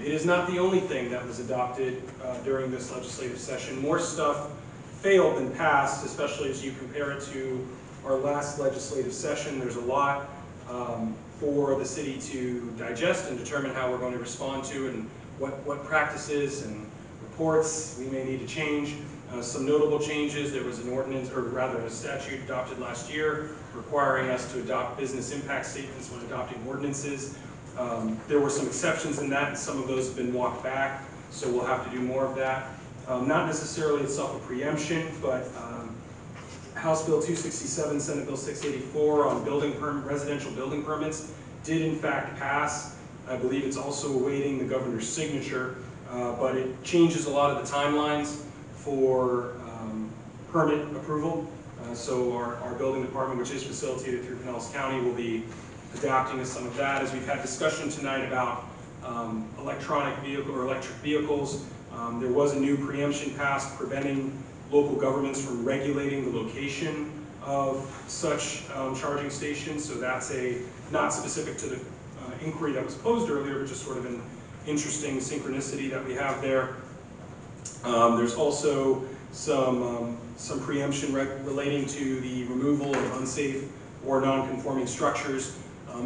It is not the only thing that was adopted during this legislative session. More stuff failed than passed, especially as you compare it to our last legislative session. There's a lot for the city to digest and determine how we're going to respond to, and what practices and reports we may need to change. Some notable changes: there was an ordinance, or rather a statute adopted last year requiring us to adopt business impact statements when adopting ordinances. There were some exceptions in that, and some of those have been walked back, so we'll have to do more of that. Not necessarily itself a preemption, but House Bill 267, Senate Bill 684 on residential building permits did in fact pass. I believe it's also awaiting the governor's signature, but it changes a lot of the timelines for permit approval. So our building department, which is facilitated through Pinellas County, will be adapting to some of that. As we've had discussion tonight about electric vehicles, there was a new preemption passed preventing local governments from regulating the location of such charging stations. So that's not specific to the inquiry that was posed earlier, but just sort of an interesting synchronicity that we have there. There's also some preemption relating to the removal of unsafe or non-conforming structures.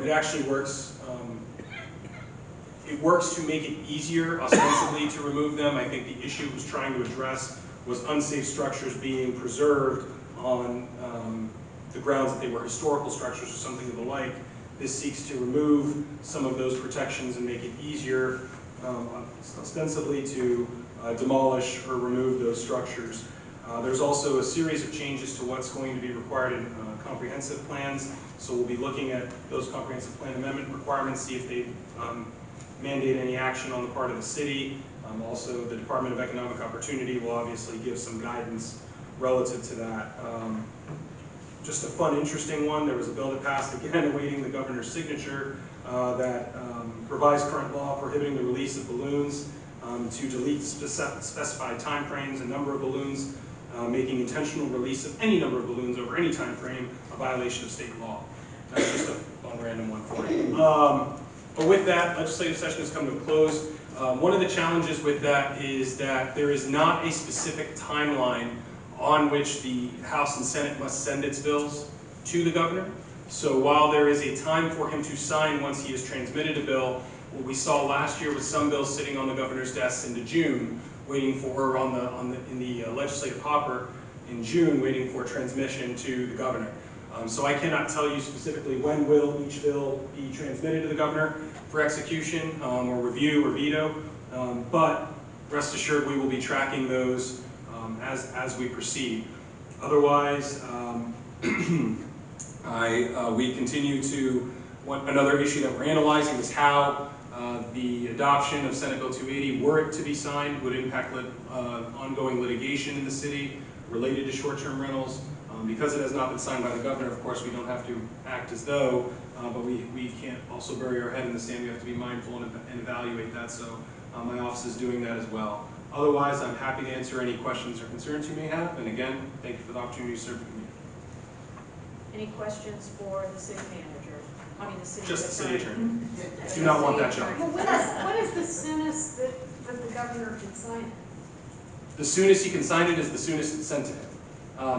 It actually works It works to make it easier ostensibly to remove them. I think the issue it was trying to address was unsafe structures being preserved on the grounds that they were historical structures or something of the like. This seeks to remove some of those protections and make it easier ostensibly to demolish or remove those structures. There's also a series of changes to what's going to be required in comprehensive plans. So we'll be looking at those comprehensive plan amendment requirements, see if they mandate any action on the part of the city. Also, the Department of Economic Opportunity will obviously give some guidance relative to that. Just a fun, interesting one, there was a bill that passed, again, awaiting the governor's signature, that revised current law prohibiting the release of balloons to delete specified timeframes and number of balloons, making intentional release of any number of balloons over any time frame a violation of state law. That's just a fun random one for you. But with that, legislative session has come to a close. One of the challenges with that is that there is not a specific timeline on which the House and Senate must send its bills to the governor. So while there is a time for him to sign once he has transmitted a bill, what we saw last year was some bills sitting on the governor's desk into June, waiting for, in the legislative hopper in June, waiting for transmission to the governor. So I cannot tell you specifically when will each bill be transmitted to the governor for execution or review or veto, but rest assured we will be tracking those as we proceed. Otherwise, we continue to, another issue that we're analyzing is how the adoption of Senate Bill 280, were it to be signed, would impact ongoing litigation in the city related to short-term rentals. Because it has not been signed by the governor, of course, we don't have to act as though, but we can't also bury our head in the sand. We have to be mindful and evaluate that, so my office is doing that as well. Otherwise, I'm happy to answer any questions or concerns you may have, and again, thank you for the opportunity to serve the community. Any questions for the city manager? I mean, the city Just the city attorney. attorney. Do not want that job. Well, what is the soonest that the governor can sign it? The soonest he can sign it is the soonest it's sent to him.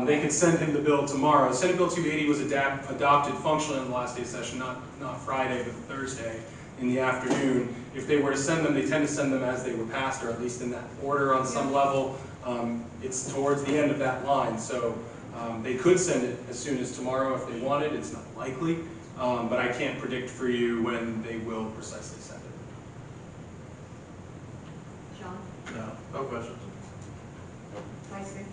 They can send him the bill tomorrow. Senate Bill 280 was adopted functionally on the last day of session, not Friday, but Thursday in the afternoon. If they were to send them, they tend to send them as they were passed, or at least in that order on some level. It's towards the end of that line, so they could send it as soon as tomorrow if they wanted. It's not likely, but I can't predict for you when they will precisely send it. Sean? No questions. Vice Mayor?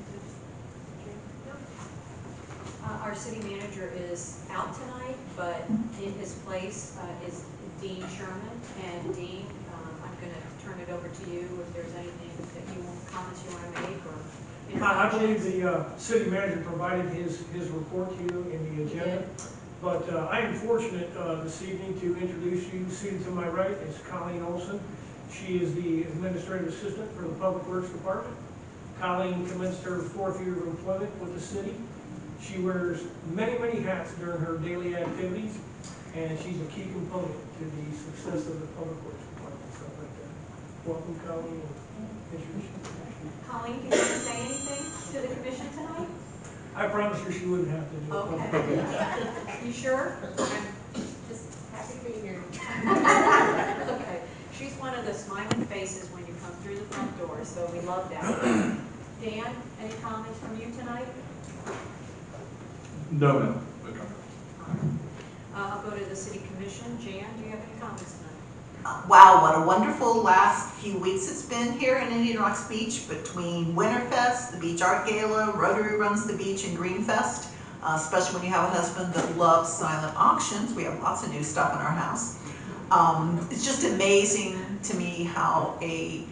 Our city manager is out tonight, but in his place is Dean Sherman. And Dean, I'm going to turn it over to you if there's anything that you want, comments you want to make, or I believe the city manager provided his report to you in the agenda. But I am fortunate this evening to introduce you. Seated to my right is Colleen Olson. She is the administrative assistant for the Public Works Department. Colleen commenced her 4th year of employment with the city. She wears many, many hats during her daily activities, and she's a key component to the success of the Public Works Department. So I'd like to welcome Colleen and introduce you. Colleen, do you want to say anything to the commission tonight? I promise you she wouldn't have to do it. Okay. You sure? I'm just happy to be here. Okay. She's one of the smiling faces when you come through the front door, so we love that. Dan, any comments from you tonight? No, ma'am. I'll go to the city commission. Jan, do you have any comments tonight? Wow, what a wonderful last few weeks it's been here in Indian Rocks Beach between Winterfest, the Beach Art Gala, Rotary runs the beach, and Greenfest. Especially when you have a husband that loves silent auctions. We have lots of new stuff in our house. It's just amazing to me how a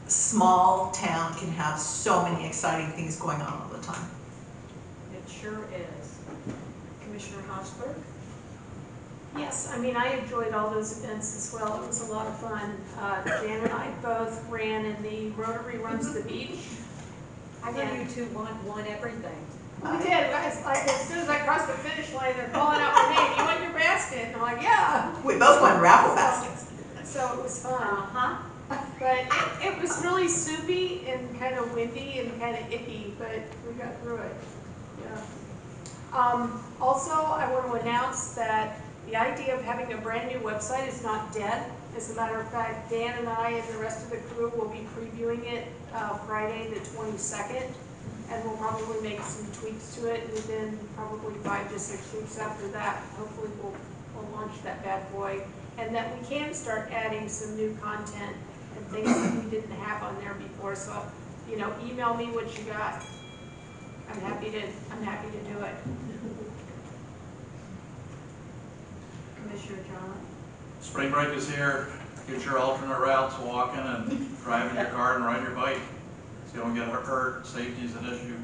small town can have so many exciting things going on all the time. It sure is. Commissioner Hosberg? Yes, I mean, I enjoyed all those events as well. It was a lot of fun. Jan and I both ran in the Rotary Runs the Beach. I know you two won everything. We did. As soon as I crossed the finish line, they're calling out my name. You want your basket? And I'm like, yeah. We both won raffle baskets. So it was fun. But it was really soupy and kind of windy and kind of icky, but we got through it. Yeah. Also, I want to announce that the idea of having a brand new website is not dead. As a matter of fact, Dan and I and the rest of the crew will be previewing it Friday the 22nd, and we'll probably make some tweaks to it, and within probably 5 to 6 weeks after that, hopefully we'll launch that bad boy, and that we can start adding some new content and things that we didn't have on there before. So, you know, email me what you got. I'm happy to do it. Commissioner John? Spring break is here. Get your alternate routes, walking and driving your car and riding your bike. So you don't get hurt. Safety is an issue.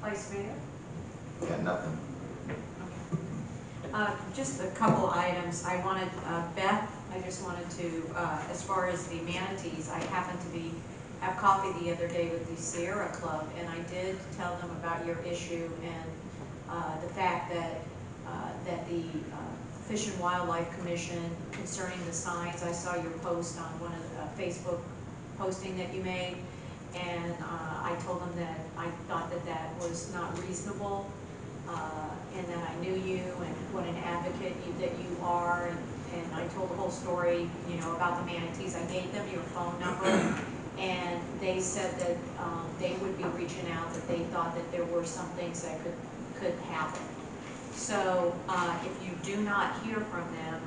Vice Mayor? Yeah, nothing. Just a couple items. I wanted, Beth, I just wanted to, as far as the manatees, I happened to have coffee the other day with the Sierra Club, and I did tell them about your issue and the fact that the Fish and Wildlife Commission concerning the signs, I saw your post on one of the Facebook posting that you made, and I told them that I thought that was not reasonable, and that I knew you and what an advocate that you are, and I told the whole story, you know, about the manatees. I gave them your phone number, and they said that they would be reaching out, that they thought that there were some things that could happen. So if you do not hear from them,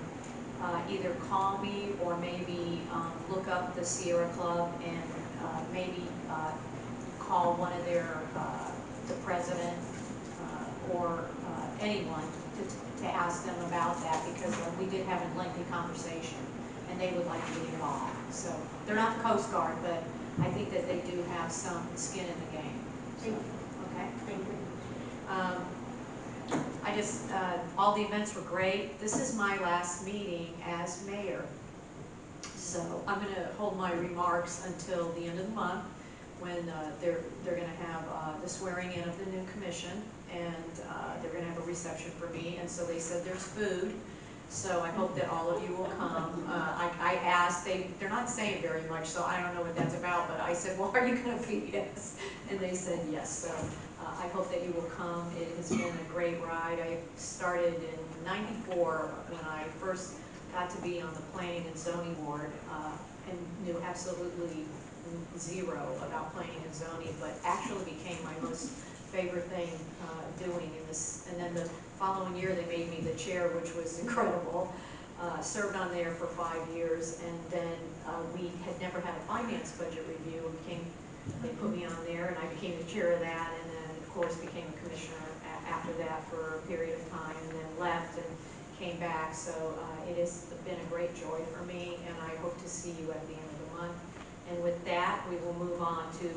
either call me or maybe look up the Sierra Club and maybe call one of the president or anyone to ask them about that, because we did have a lengthy conversation and they would like to get involved. So they're not the Coast Guard, but I think that they do have some skin in the game. So, okay. Thank you. I just, all the events were great. This is my last meeting as mayor. So I'm going to hold my remarks until the end of the month when they're going to have the swearing in of the new commission, and they're going to have a reception for me. And so they said there's food. So I hope that all of you will come. I asked, they're not saying very much, so I don't know what that's about, but I said, well, are you going to feed us? And they said yes. So I hope that you will come. It has been a great ride. I started in '94 when I first got to be on the Planning and Zoning Board, and knew absolutely zero about planning and zoning, but actually became my most favorite thing doing in this. And then the following year they made me the chair, which was incredible. Served on there for 5 years, and then we had never had a finance budget review. They put me on there, and I became the chair of that, and then of course became a commissioner after that for a period of time, and then left and came back. So it has been a great joy for me, and I hope to see you at the end of the month. And with that, we will move on to,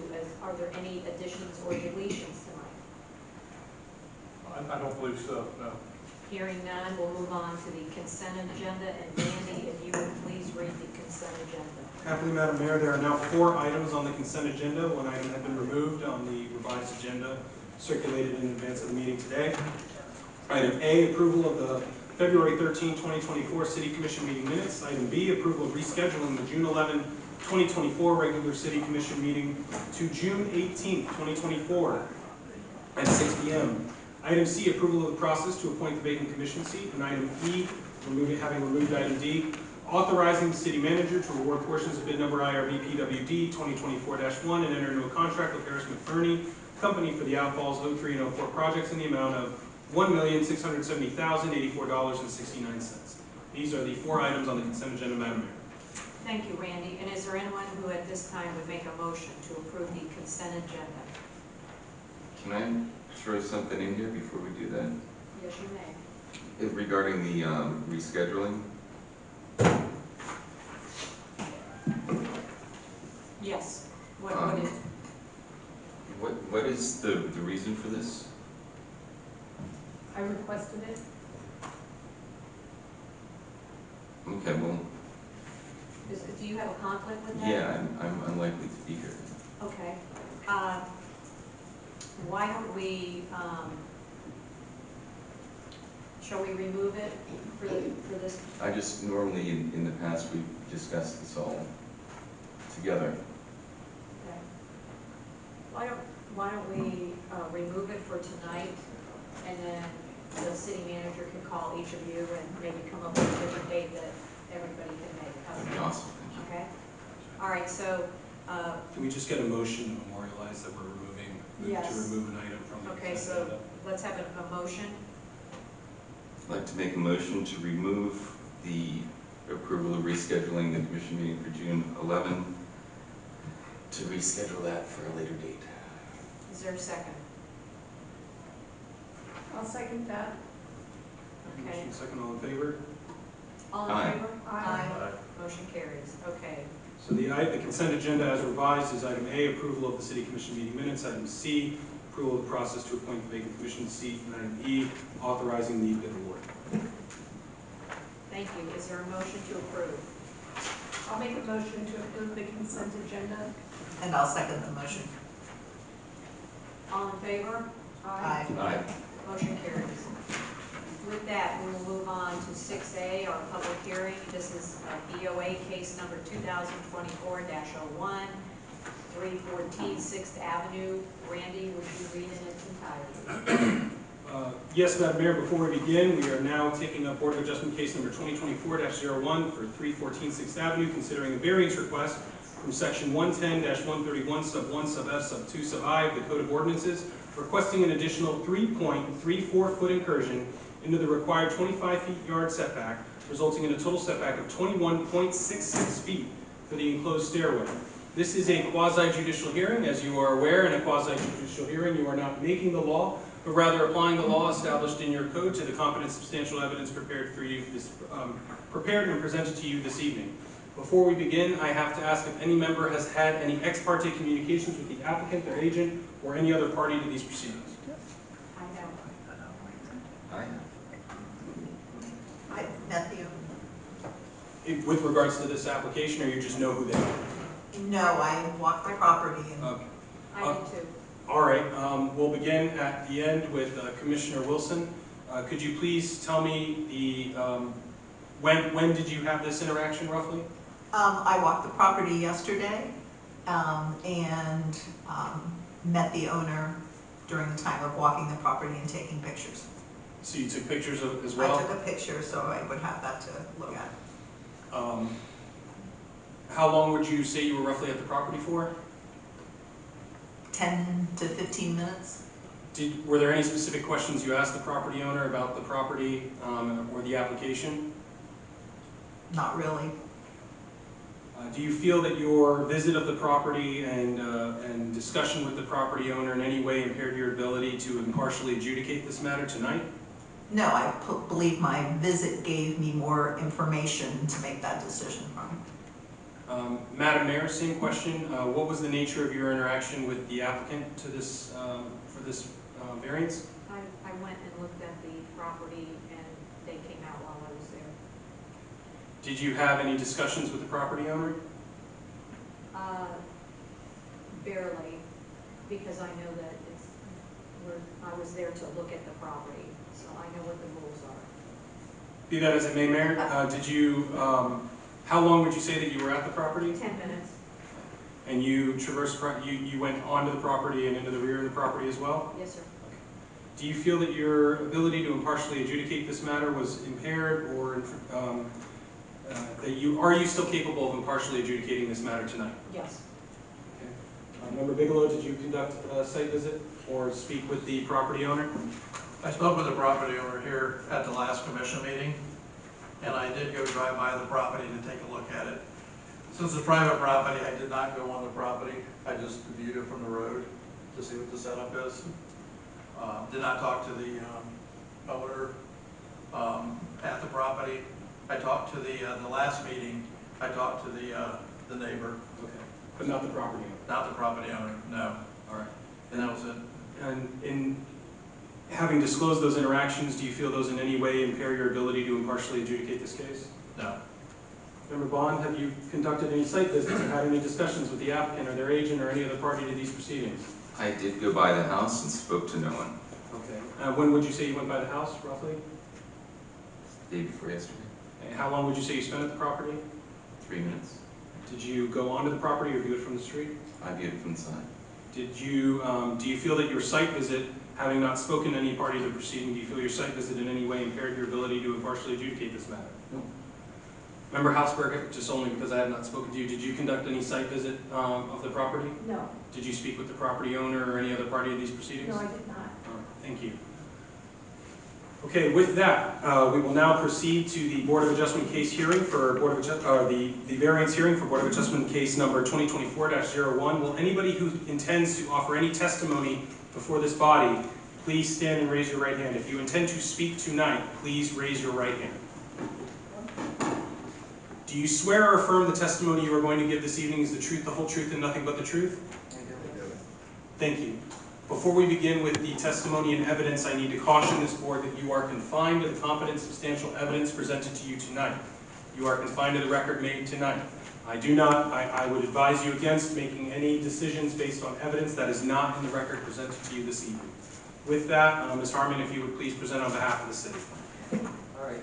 are there any additions or deletions tonight? I don't believe so, no. Hearing none, we'll move on to the consent agenda, and Randy, if you would please read the consent agenda. Happily, Madam Mayor, there are now 4 items on the consent agenda. 1 item had been removed on the revised agenda circulated in advance of the meeting today. Item A, approval of the February 13, 2024 City Commission meeting minutes. Item B, approval of rescheduling the June 11, 2024 regular City Commission meeting to June 18, 2024 at 6 p.m. Item C, approval of the process to appoint the vacant commission seat. And item E, having removed item D, authorizing the city manager to award portions of bid number IRB PWD 2024-1 and enter into a contract with Harris McBurney Company for the Outfalls 03 and 04 projects in the amount of $1,670,084.69. These are the 4 items on the consent agenda, Madam Mayor. Thank you, Randy. And is there anyone who at this time would make a motion to approve the consent agenda? Can I throw something in here before we do that? Yes, you may. Regarding the rescheduling? Yes. What is the reason for this? I requested it. Okay, well. Do you have a conflict with that? Yeah, I'm unlikely to be here. Okay. Why don't we, shall we remove it for this? I just, normally in the past, we've discussed this all together. Okay. Why don't we remove it for tonight, and then the city manager can call each of you and maybe come up with a different date that everybody can make. That'd be awesome, thank you. Okay? All right, so, Can we just get a motion to memorialize that we're removing, Yes. to remove an item from the okay, consent so agenda? let's have a motion. I'd like to make a motion to remove the approval of rescheduling the commission meeting for June 11, to reschedule that for a later date. Is there a second? I'll second that. Okay. Motion second, all in favor? All in Aye. favor? Aye. Motion carries. Okay. So the consent agenda as revised is item A, approval of the city commission meeting minutes. Item C, approval of the process to appoint the vacant commission seat. And item E, authorizing the bid award. Thank you. Is there a motion to approve? I'll make a motion to approve the consent agenda. And I'll second the motion. All in favor? Aye. Aye. Motion carries. With that, we will move on to 6A, our public hearing. This is BOA case number 2024-01, 314 6th Avenue. Randy, would you read in its entirety? Yes, Madam Mayor, before we begin, we are now taking up Board of Adjustment case number 2024-01 for 314 6th Avenue, considering a variance request from section 110-131 sub 1 sub F sub 2 sub I of the Code of Ordinances, requesting an additional 3.34 foot incursion into the required 25 feet yard setback, resulting in a total setback of 21.66 feet for the enclosed stairway. This is a quasi-judicial hearing. As you are aware, in a quasi-judicial hearing, you are not making the law, but rather applying the law established in your code to the competent substantial evidence prepared for you, prepared and presented to you this evening. Before we begin, I have to ask if any member has had any ex parte communications with the applicant, their agent, or any other party to these proceedings. I have. Aye. I met the With regards to this application, or you just know who they are? No, I walked the property and Okay. I did too. All right, we'll begin at the end with Commissioner Wilson. Could you please tell me the, when did you have this interaction roughly? I walked the property yesterday and met the owner during the time of walking the property and taking pictures. So you took pictures of, as well? I took a picture, so I would have that to look at. How long would you say you were roughly at the property for? 10 to 15 minutes. Were there any specific questions you asked the property owner about the property or the application? Not really. Do you feel that your visit of the property and discussion with the property owner in any way impaired your ability to impartially adjudicate this matter tonight? No, I believe my visit gave me more information to make that decision from. Madam Mayor, same question. What was the nature of your interaction with the applicant to this, for this variance? I went and looked at the property and they came out while I was there. Did you have any discussions with the property owner? Barely, because I know that I was there to look at the property, so I know what the rules are. Be that as it may, Mayor, did you, how long would you say that you were at the property? 10 minutes. And you traversed, you went onto the property and into the rear of the property as well? Yes, sir. Do you feel that your ability to impartially adjudicate this matter was impaired, or are you still capable of impartially adjudicating this matter tonight? Yes. Okay. Member Bigelow, did you conduct a site visit or speak with the property owner? I spoke with the property owner here at the last commission meeting, and I did go drive by the property to take a look at it. Since it's private property, I did not go on the property. I just viewed it from the road to see what the setup is. Did not talk to the owner at the property. I talked to the last meeting, I talked to the neighbor. Okay. But not the property owner? Not the property owner, no. All right. And that was it. And in having disclosed those interactions, do you feel those in any way impair your ability to impartially adjudicate this case? No. Member Bond, have you conducted any site visits or had any discussions with the applicant or their agent or any other party to these proceedings? I did go by the house and spoke to no one. Okay. When would you say you went by the house, roughly? The day before yesterday. And how long would you say you spent at the property? 3 minutes. Did you go onto the property or view it from the street? I viewed it from the side. Did you, do you feel that your site visit Having not spoken to any party to the proceeding, do you feel your site visit in any way impaired your ability to impartially adjudicate this matter? No. Member Hausberg, just only because I have not spoken to you, did you conduct any site visit of the property? No, Did you speak with the property owner or any other party of these proceedings? no, I did not. Thank you. Okay, with that, we will now proceed to the Board of Adjustment case hearing for the variance hearing for Board of Adjustment case number 2024-01. Will anybody who intends to offer any testimony before this body, please stand and raise your right hand. If you intend to speak tonight, please raise your right hand. Do you swear or affirm the testimony you are going to give this evening is the truth, the whole truth, and nothing but the truth? Thank you. Before we begin with the testimony and evidence, I need to caution this board that you are confined to the competent, substantial evidence presented to you tonight. You are confined to the record made tonight. I would advise you against making any decisions based on evidence that is not in the record presented to you this evening. With that, Ms. Harmon, if you would please present on behalf of the city. All right.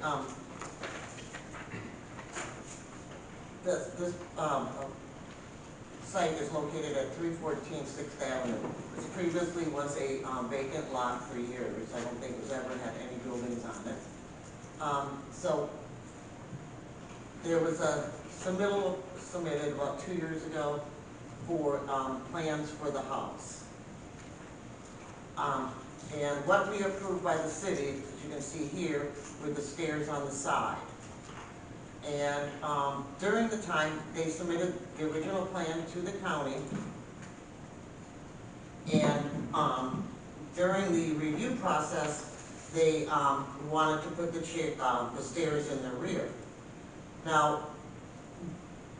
This site is located at 314 6th Avenue. This previously was a vacant lot for years. I don't think it was ever had any buildings on it. So there was a submitted about 2 years ago for plans for the house. And what we approved by the city, as you can see here, were the stairs on the side. And during the time, they submitted the original plan to the county. And during the review process, they wanted to put the stairs in the rear. Now,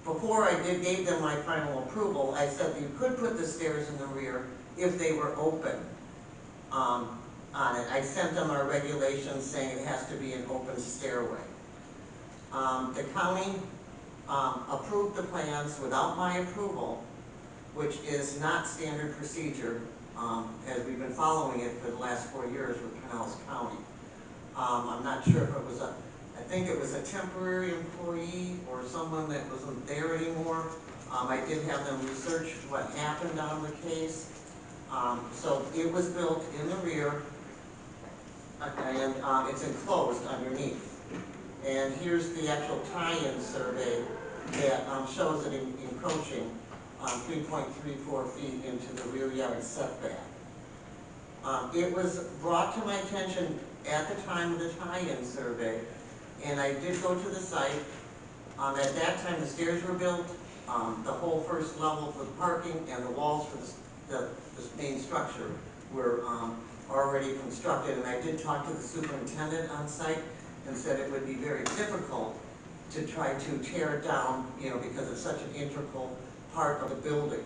before I gave them my final approval, I said that you could put the stairs in the rear if they were open on it. I sent them our regulations saying it has to be an open stairway. The county approved the plans without my approval, which is not standard procedure, as we've been following it for the last 4 years with Pinellas County. I'm not sure if it was I think it was a temporary employee or someone that wasn't there anymore. I did have them research what happened on the case. So it was built in the rear, and it's enclosed underneath. And here's the actual tie-in survey that shows it encroaching 3.34 feet into the rear yard setback. It was brought to my attention at the time of the tie-in survey, and I did go to the site. At that time, the stairs were built, the whole first level for the parking, and the walls for the main structure were already constructed. And I did talk to the superintendent on site, and said it would be very difficult to try to tear it down, because it's such an integral part of the building.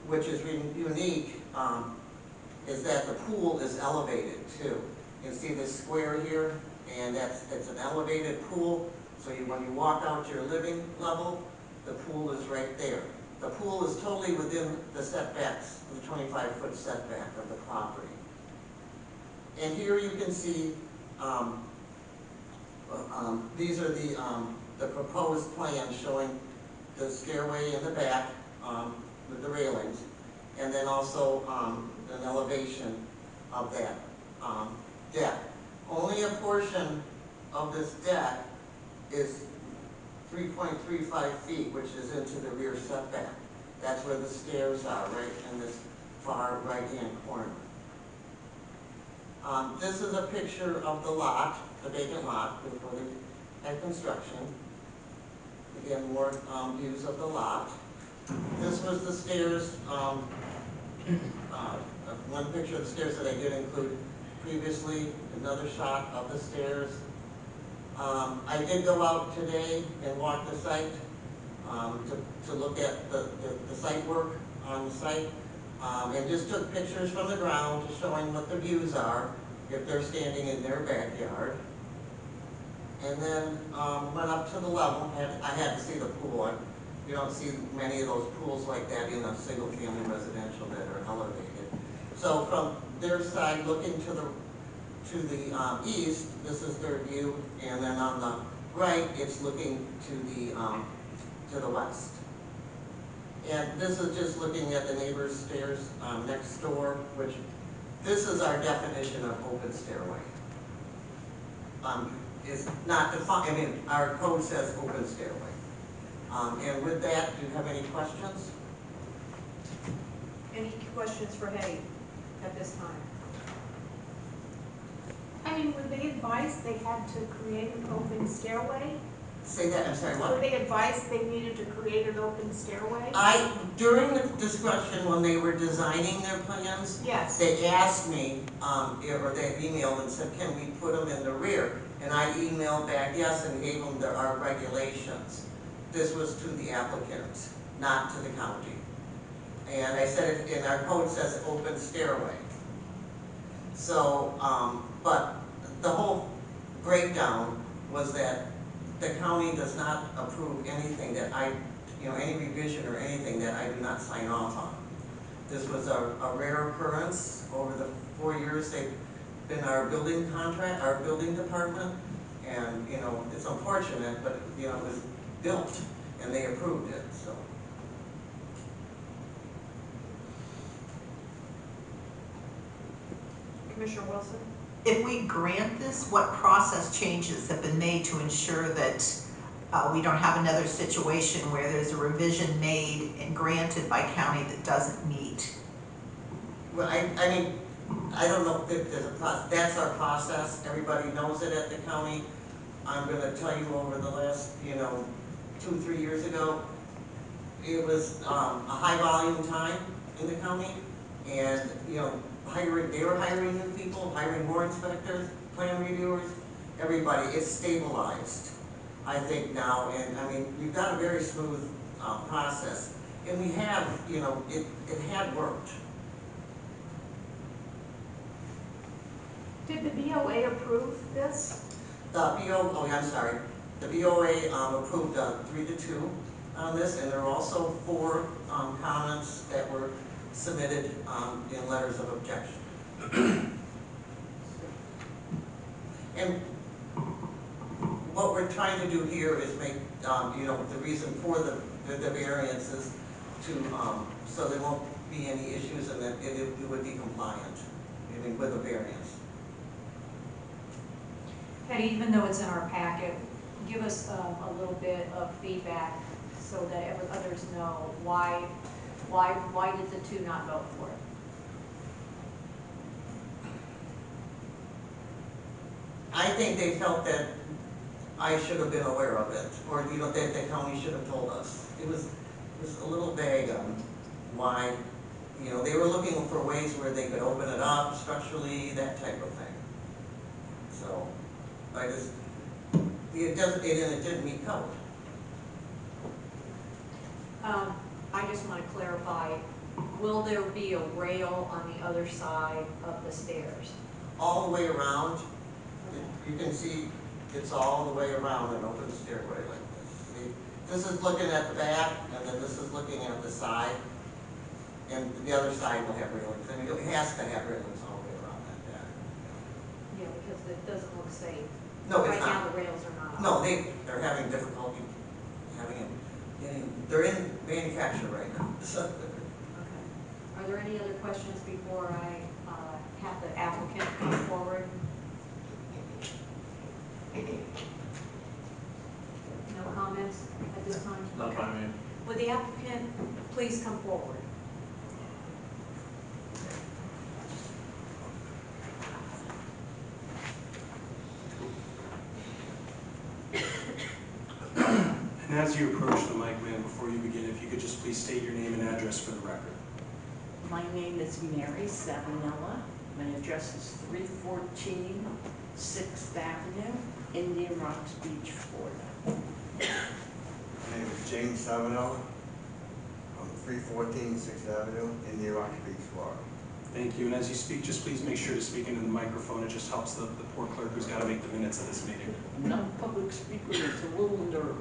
Which is unique, is that the pool is elevated too. You can see this square here, and it's an elevated pool. So when you walk out to your living level, the pool is right there. The pool is totally within the setbacks, the 25-foot setback of the property. And here you can see these are the proposed plans showing the stairway in the back with the railings, and then also an elevation of that deck. Only a portion of this deck is 3.35 feet, which is into the rear setback. That's where the stairs are, right in this far right-hand corner. This is a picture of the lot, the vacant lot, before they had construction. Again, more views of the lot. This was the stairs, one picture of the stairs that I did include previously, another shot of the stairs. I did go out today and walk the site to look at the site work on the site, and just took pictures from the ground showing what the views are if they're standing in their backyard. And then went up to the level. I had to see the pool. You don't see many of those pools like that in a single-family residential that are elevated. So from their side, looking to the east, this is their view, and then on the right, it's looking to the west. And this is just looking at the neighbor's stairs next door, which This is our definition of open stairway. It's not defined, I mean, our code says open stairway. And with that, do you have any questions? Any questions for Hetty at this time? I mean, were they advised they had to create an open stairway? Say that, I'm sorry, Were what? they advised they needed to create an open stairway? During the discussion when they were designing their plans, Yes. they asked me, or they emailed and said, can we put them in the rear? And I emailed back yes and gave them our regulations. This was to the applicant, not to the county. And I said, in our code says open stairway. So, but the whole breakdown was that the county does not approve anything that any revision or anything that I do not sign off on. This was a rare occurrence over the 4 years they've been our building department, and it's unfortunate, but it was built and they approved it. So. Commissioner Wilson? If we grant this, what process changes have been made to ensure that we don't have another situation where there's a revision made and granted by county that doesn't meet? Well, I mean, I don't know if there's a process. That's our process. Everybody knows it at the county. I'm going to tell you over the last, 2-3 years ago, it was a high volume time in the county, and they were hiring new people, hiring more inspectors, plan reviewers, everybody. It's stabilized, I think now, and I mean we've got a very smooth process, and we have, it had worked. Did the BOA approve this? The BOA approved 3-2 on this, and there are also 4 comments that were submitted in letters of objection. And what we're trying to do here is make, the reason for the variances to, so there won't be any issues and that it would be compliant, with a variance. Hetty, even though it's in our packet, give us a little bit of feedback so that others know why did the 2 not vote for it? I think they felt that I should have been aware of it, or that the county should have told us. It was a little vague on why, they were looking for ways where they could open it up structurally, that type of thing. So, it didn't meet code. I just want to clarify, will there be a rail on the other side of the stairs? All the way around, you can see it's all the way around an open stairway like this. See, this is looking at the back, and then this is looking at the side, and the other side will have railings. I mean, it has to have railings all the way around that back. Yeah, because it doesn't look safe. No, it's right not. now the rails are not. No, they're having difficulty they're in manufacture right now. So. Okay. Are there any other questions before I have the applicant come forward? No comments at this time? Not by me. Would the applicant please come forward? And as you approach the mic, ma'am, before you begin, if you could just please state your name and address for the record. My name is Mary Savinella. My address is 314 6th Avenue, Indian Rocks Beach, Florida. My name is James Savinella. I'm 314 6th Avenue, Indian Rocks Beach, Florida. Thank you. And as you speak, just please make sure to speak into the microphone. It just helps the poor clerk who's got to make the minutes of this meeting. I'm not a public speaker, it's a little nerve.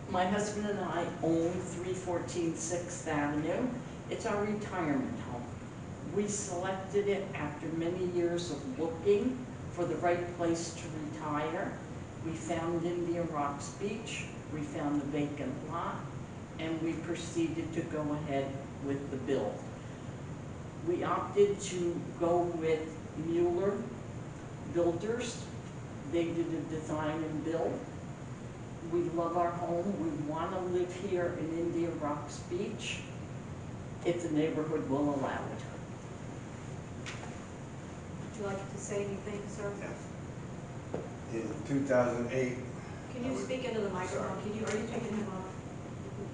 My husband and I own 314 6th Avenue. It's our retirement home. We selected it after many years of looking for the right place to retire. We found Indian Rocks Beach, we found the vacant lot, and we proceeded to go ahead with the build. We opted to go with Mueller Builders. They did a design and build. We love our home. We want to live here in Indian Rocks Beach if the neighborhood will allow it. Would you like to say anything, sir? Yes. In 2008, Can you speak into the microphone? Are you taking him off?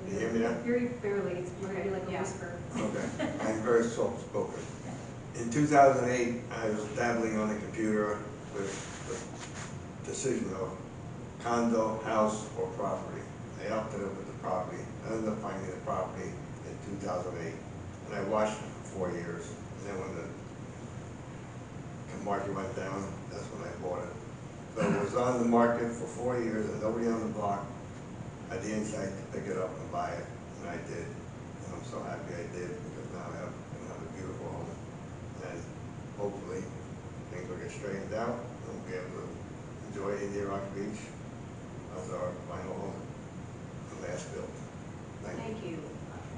can you hear me now? Very barely, it's maybe like a Yeah. whisper. Okay, I'm very soft-spoken. In 2008, I was dabbling on the computer with the decision of condo, house, or property. I opted with the property. I ended up finding the property in 2008, and I watched it for 4 years. And then when the market went down, that's when I bought it. So it was on the market for 4 years, and nobody on the block had the insight to pick it up and buy it, and I did. And I'm so happy I did, because now I have a beautiful home. And hopefully, things will get straightened out, and we'll be able to enjoy Indian Rock Beach as our final home, the last build. Thank you.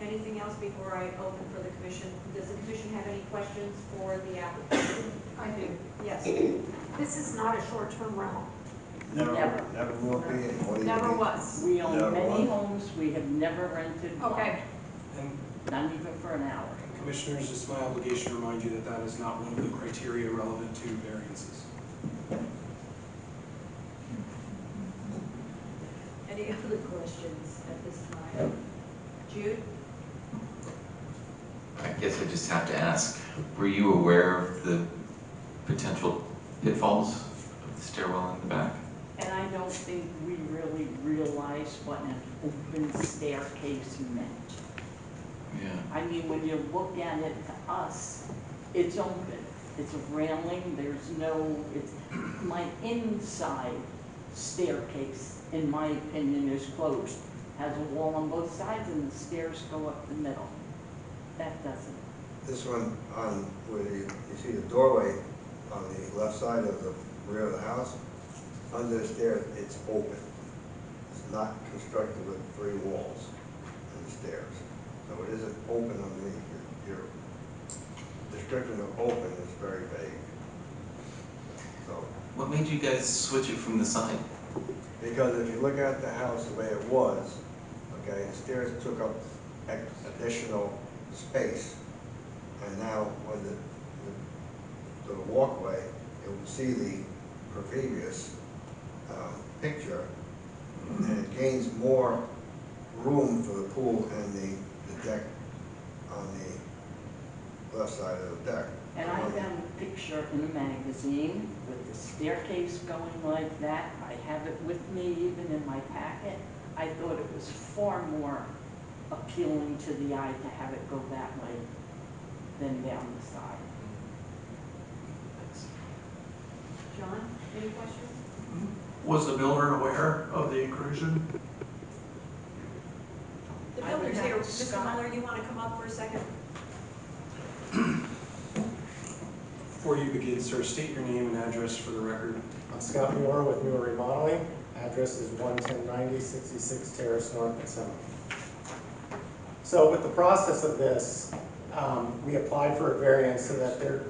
Anything else before I open for the commission? Does the commission have any questions for the applicant? I do. Yes. This is not a short-term rental. Never will be, and what do you Never think? was. We own Never many was. homes, we have never rented one, Okay. And not even for an hour. Commissioners, it's my obligation to remind you that that is not one of the criteria relevant to variances. Any other questions at this time? Jude? I guess I just have to ask, were you aware of the potential pitfalls of the stairwell in the back? And I don't think we really realized what an open staircase meant. Yeah. I mean, when you look at it to us, it's open. It's a railing, there's no, it's, my inside staircase, in my opinion, is closed. Has a wall on both sides and the stairs go up the middle. That doesn't. This one on where you see the doorway on the left side of the rear of the house, under the stairs, it's open. It's not constructed with 3 walls and the stairs. So it isn't open underneath. Your description of open is very vague. So, What made you guys switch it from the side? because if you look at the house the way it was, okay, the stairs took up additional space. And now when the walkway, you will see the previous picture, and it gains more room for the pool and the deck on the left side of the deck. And I found a picture in a magazine with the staircase going like that. I have it with me even in my packet. I thought it was far more appealing to the eye to have it go that way than down the side. John, any questions? Was the builder aware of the intrusion? The I would builder's have here. to Mr. stop. Muller, you want to come up for a second? Before you begin, sir, state your name and address for the record. I'm Scott Muir with Muir Remodeling. Address is 11090 66 Terrace North in Seminole. So with the process of this, we applied for a variance so that they're,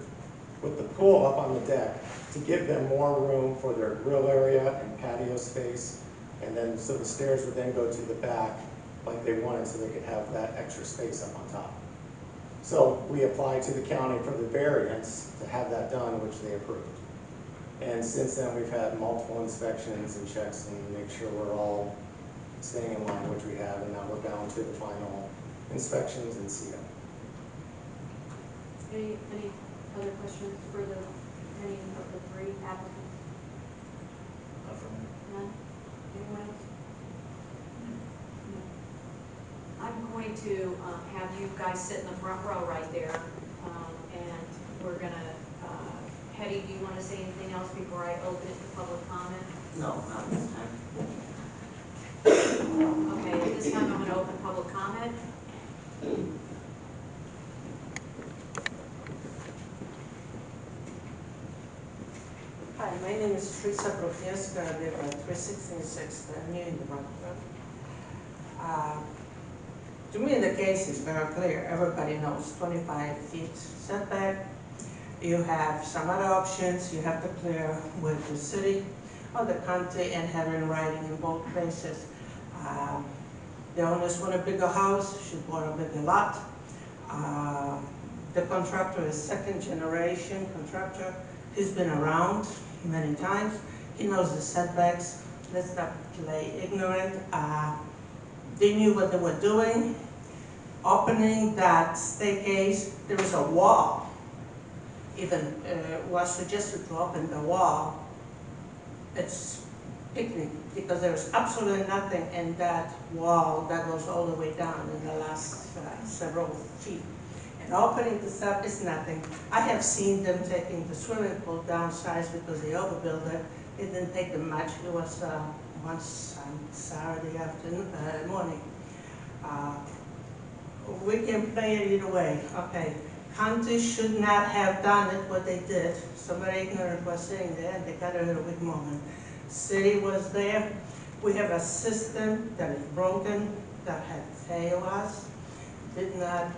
with the pool up on the deck, to give them more room for their grill area and patio space, and then so the stairs would then go to the back like they wanted, so they could have that extra space up on top. So we applied to the county for the variance to have that done, which they approved. And since then, we've had multiple inspections and checks and make sure we're all staying in line, which we have, and now we're down to the final inspections and CO. Any other questions for any of the 3 applicants? None? Anyone else? No. I'm going to have you guys sit in the front row right there, and we're gonna, Hetty, do you want to say anything else before I open it to public comment? No, not this time. Okay, at this time I'm gonna open public comment. Hi, my name is Teresa Profieska. I live at 366 Avenue in the Rockford. To me, the case is very clear. Everybody knows 25 feet setback. You have some other options. You have to clear with the city or the county and have it in writing in both places. The owners want a bigger house, should want a bigger lot. The contractor is second generation contractor. He's been around many times. He knows the setbacks. Let's not play ignorant. They knew what they were doing. Opening that staircase, there was a wall. Even was suggested to open the wall. It's picnic because there is absolutely nothing in that wall that goes all the way down in the last several feet. And opening this up is nothing. I have seen them taking the swimming pool downsize because they overbuilt it. It didn't take them much. It was once on Saturday afternoon, morning. We can play it either way. Okay, county should not have done it what they did. Somebody ignorant was saying that, and they got it at a weak moment. City was there. We have a system that is broken, that had failed us, did not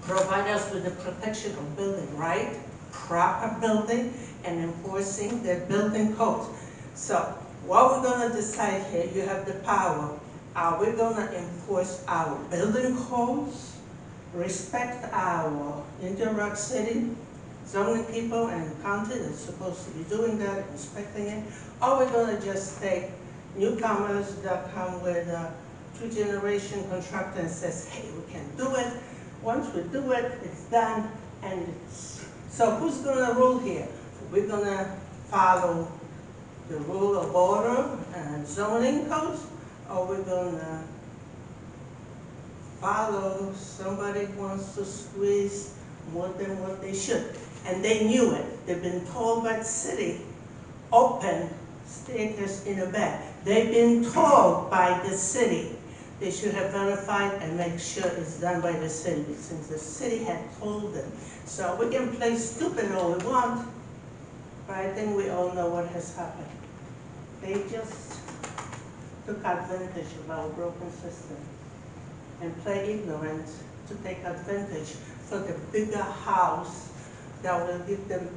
provide us with the protection of building right, proper building, and enforcing the building codes. So what we're going to decide here, you have the power. Are we going to enforce our building codes, respect our Inter-Rock City zoning people and county that's supposed to be doing that, inspecting it? Or we're going to just take newcomers that come with a two-generation contractor and says, hey, we can do it. Once we do it, it's done, and it's... So who's going to rule here? We're going to follow the rule of order and zoning codes, or we're going to follow somebody who wants to squeeze more than what they should? And they knew it. They've been told by the city, open staircase in the back. They've been told by the city. They should have verified and make sure it's done by the city, since the city had told them. So we can play stupid all we want, but I think we all know what has happened. They just took advantage of our broken system and play ignorant to take advantage for the bigger house that will give them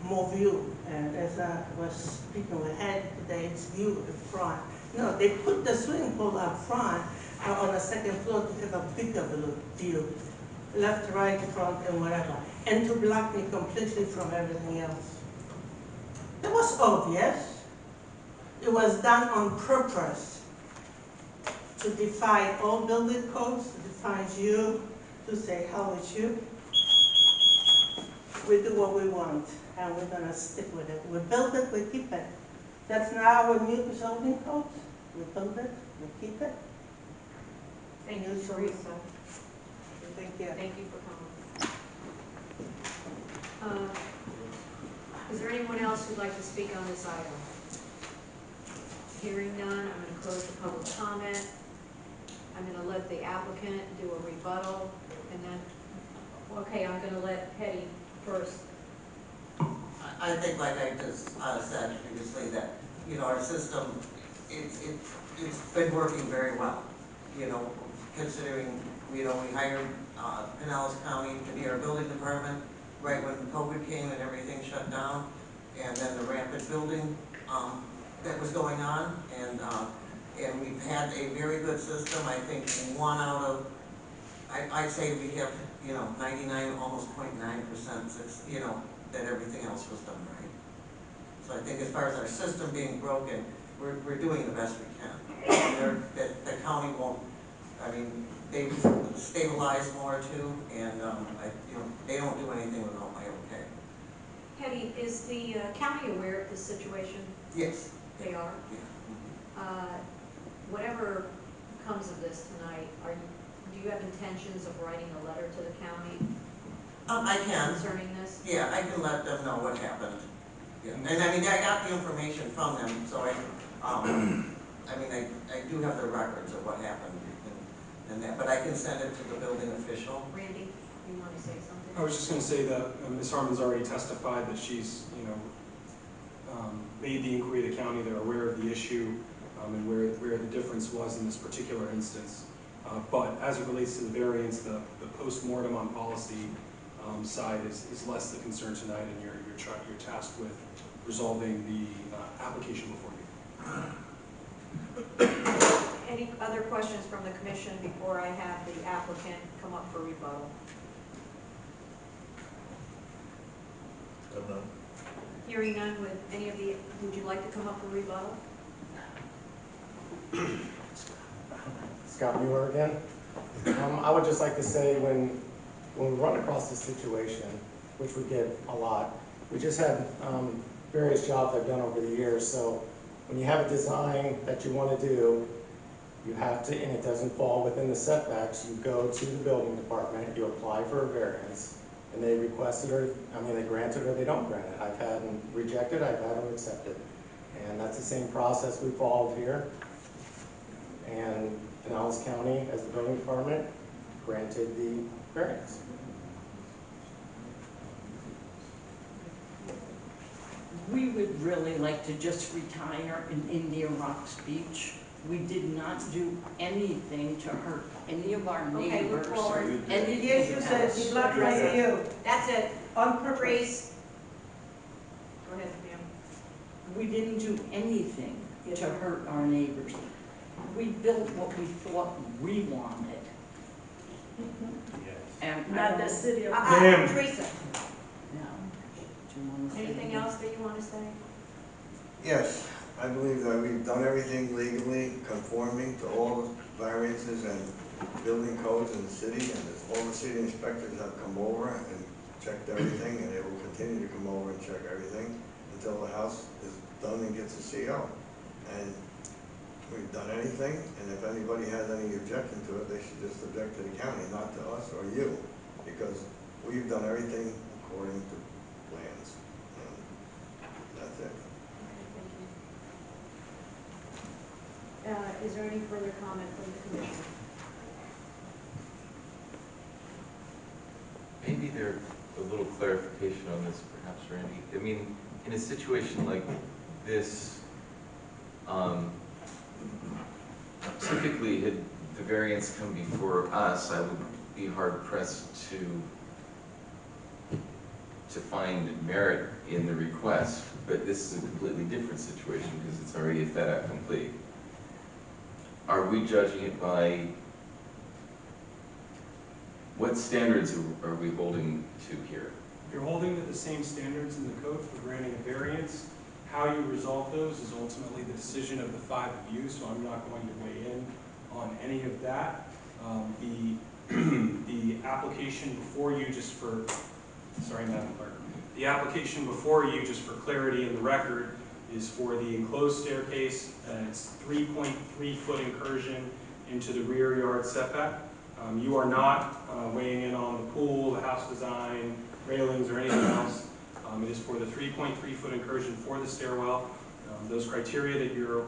more view. And as I was speaking with Head today, it's view in front. No, they put the swimming pool up front on the second floor to have a bigger view, left, right, front, and whatever, and to block me completely from everything else. It was obvious. It was done on purpose to defy all building codes, to defy you, to say, hell with you. We do what we want, and we're going to stick with it. We build it, we keep it. That's not our new zoning codes. We build it, we keep it. Thank you, Teresa. Thank you. Thank you for coming. Is there anyone else who'd like to speak on this item? Hearing none, I'm going to close the public comment. I'm going to let the applicant do a rebuttal, and then, okay, I'm going to let Hetty first. I think, like I just said previously, that, you know, our system, it's been working very well. You know, considering, you know, we hired Pinellas County to be our building department right when COVID came and everything shut down, and then the rampant building that was going on, and we've had a very good system. I think 1 out of, I'd say we have, you know, 99, almost 0.9%, you know, that everything else was done right. So I think as far as our system being broken, we're doing the best we can. The county won't, I mean, they've stabilized more too, and you know, they don't do anything without my okay. Hetty, is the county aware of this situation? Yes. They are? Yeah. Whatever comes of this tonight, do you have intentions of writing a letter to the county? I can. Concerning this? Yeah, I can let them know what happened. Yeah. And I mean, I got the information from them, so I mean, I do have the records of what happened and that, but I can send it to the building official. Randy, you want to say something? I was just going to say that Ms. Harmon's already testified that she's, you know, made the inquiry to the county. They're aware of the issue and where the difference was in this particular instance. But as it relates to the variance, the post-mortem on policy side is less the concern tonight, and you're tasked with resolving the application before you. Any other questions from the commission before I have the applicant come up for rebuttal? Hearing none, would you like to come up for rebuttal? Scott Mueller again. I would just like to say when we run across this situation, which we get a lot, we just had various jobs I've done over the years. So when you have a design that you want to do, you have to, and it doesn't fall within the setbacks, you go to the building department, you apply for a variance, and they request it, or, they grant it or they don't grant it. I've had them reject it, I've had them accept it. And that's the same process we followed here. And Pinellas County, as the building department, granted the variance. We would really like to just retire in Indian Rocks Beach. We did not do anything to hurt any of our Okay, neighbors. look forward. Anything Yes, you said, else. he's not right to you. That's it. On purpose. Grace. Go ahead, ma'am. We didn't do anything to hurt our neighbors. We built what we thought we wanted. And Not the city of. Ma'am. Teresa, No. Do you want to say anything else that you want to say? Yes, I believe that we've done everything legally conforming to all the variances and building codes in the city, and all the city inspectors have come over and checked everything, and they will continue to come over and check everything until the house is done and gets a CO. And we've done anything, and if anybody has any objection to it, they should just object to the county, not to us or you, because we've done everything according to plans. And that's it. Is there any further comment from the commission? Maybe there's a little clarification on this, perhaps, Randy. I mean, in a situation like this, typically, had the variance come before us, I would be hard pressed to find merit in the request. But this is a completely different situation because it's already a fait accompli. Are we judging it by what standards are we holding to here? You're holding to the same standards in the code for granting a variance. How you resolve those is ultimately the decision of the five of you, so I'm not going to weigh in on any of that. The application before you, just for, sorry, Madam Clerk, the application before you, just for clarity in the record, is for the enclosed staircase, and it's 3.3 foot incursion into the rear yard setback. You are not weighing in on the pool, the house design, railings, or anything else. It is for the 3.3 foot incursion for the stairwell. Those criteria that you're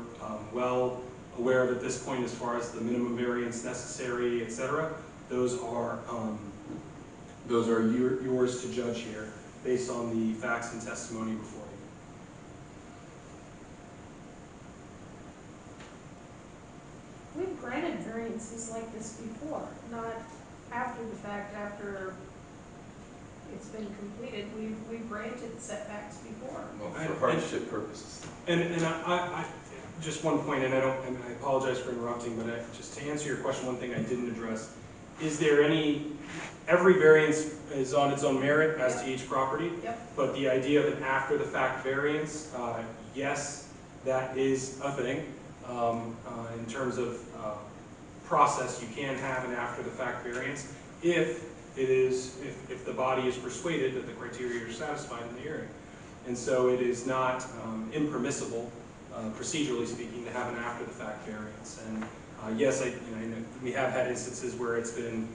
well aware of at this point as far as the minimum variance necessary, etc., those are yours to judge here based on the facts and testimony before you. We've granted variances like this before, not after the fact, after it's been completed. We've granted setbacks before. Well, for hardship purposes. And I just one point, and I apologize for interrupting, but just to answer your question, one thing I didn't address, is there every variance is on its own merit as to each property, but the idea of an after the fact variance, yes, that is a thing. In terms of process, you can have an after the fact variance if the body is persuaded that the criteria are satisfied in the hearing. And so it is not impermissible, procedurally speaking, to have an after the fact variance. And yes, we have had instances where it's been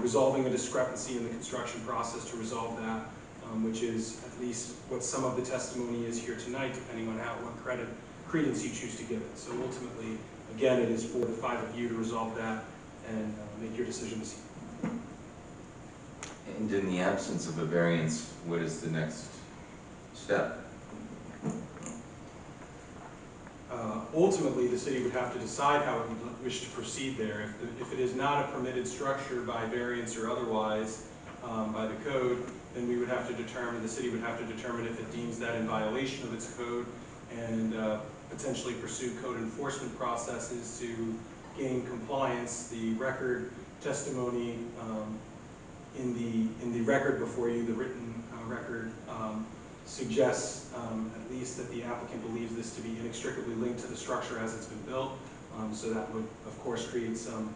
resolving a discrepancy in the construction process to resolve that, which is at least what some of the testimony is here tonight, depending on what credence you choose to give it. So ultimately, again, it is for the five of you to resolve that and make your decision this evening. And in the absence of a variance, what is the next step? Ultimately, the city would have to decide how it would wish to proceed there. If it is not a permitted structure by variance or otherwise by the code, then we would have to determine, the city would have to determine if it deems that in violation of its code and potentially pursue code enforcement processes to gain compliance. The record testimony in the record before you, the written record, suggests at least that the applicant believes this to be inextricably linked to the structure as it's been built. So that would, of course, create some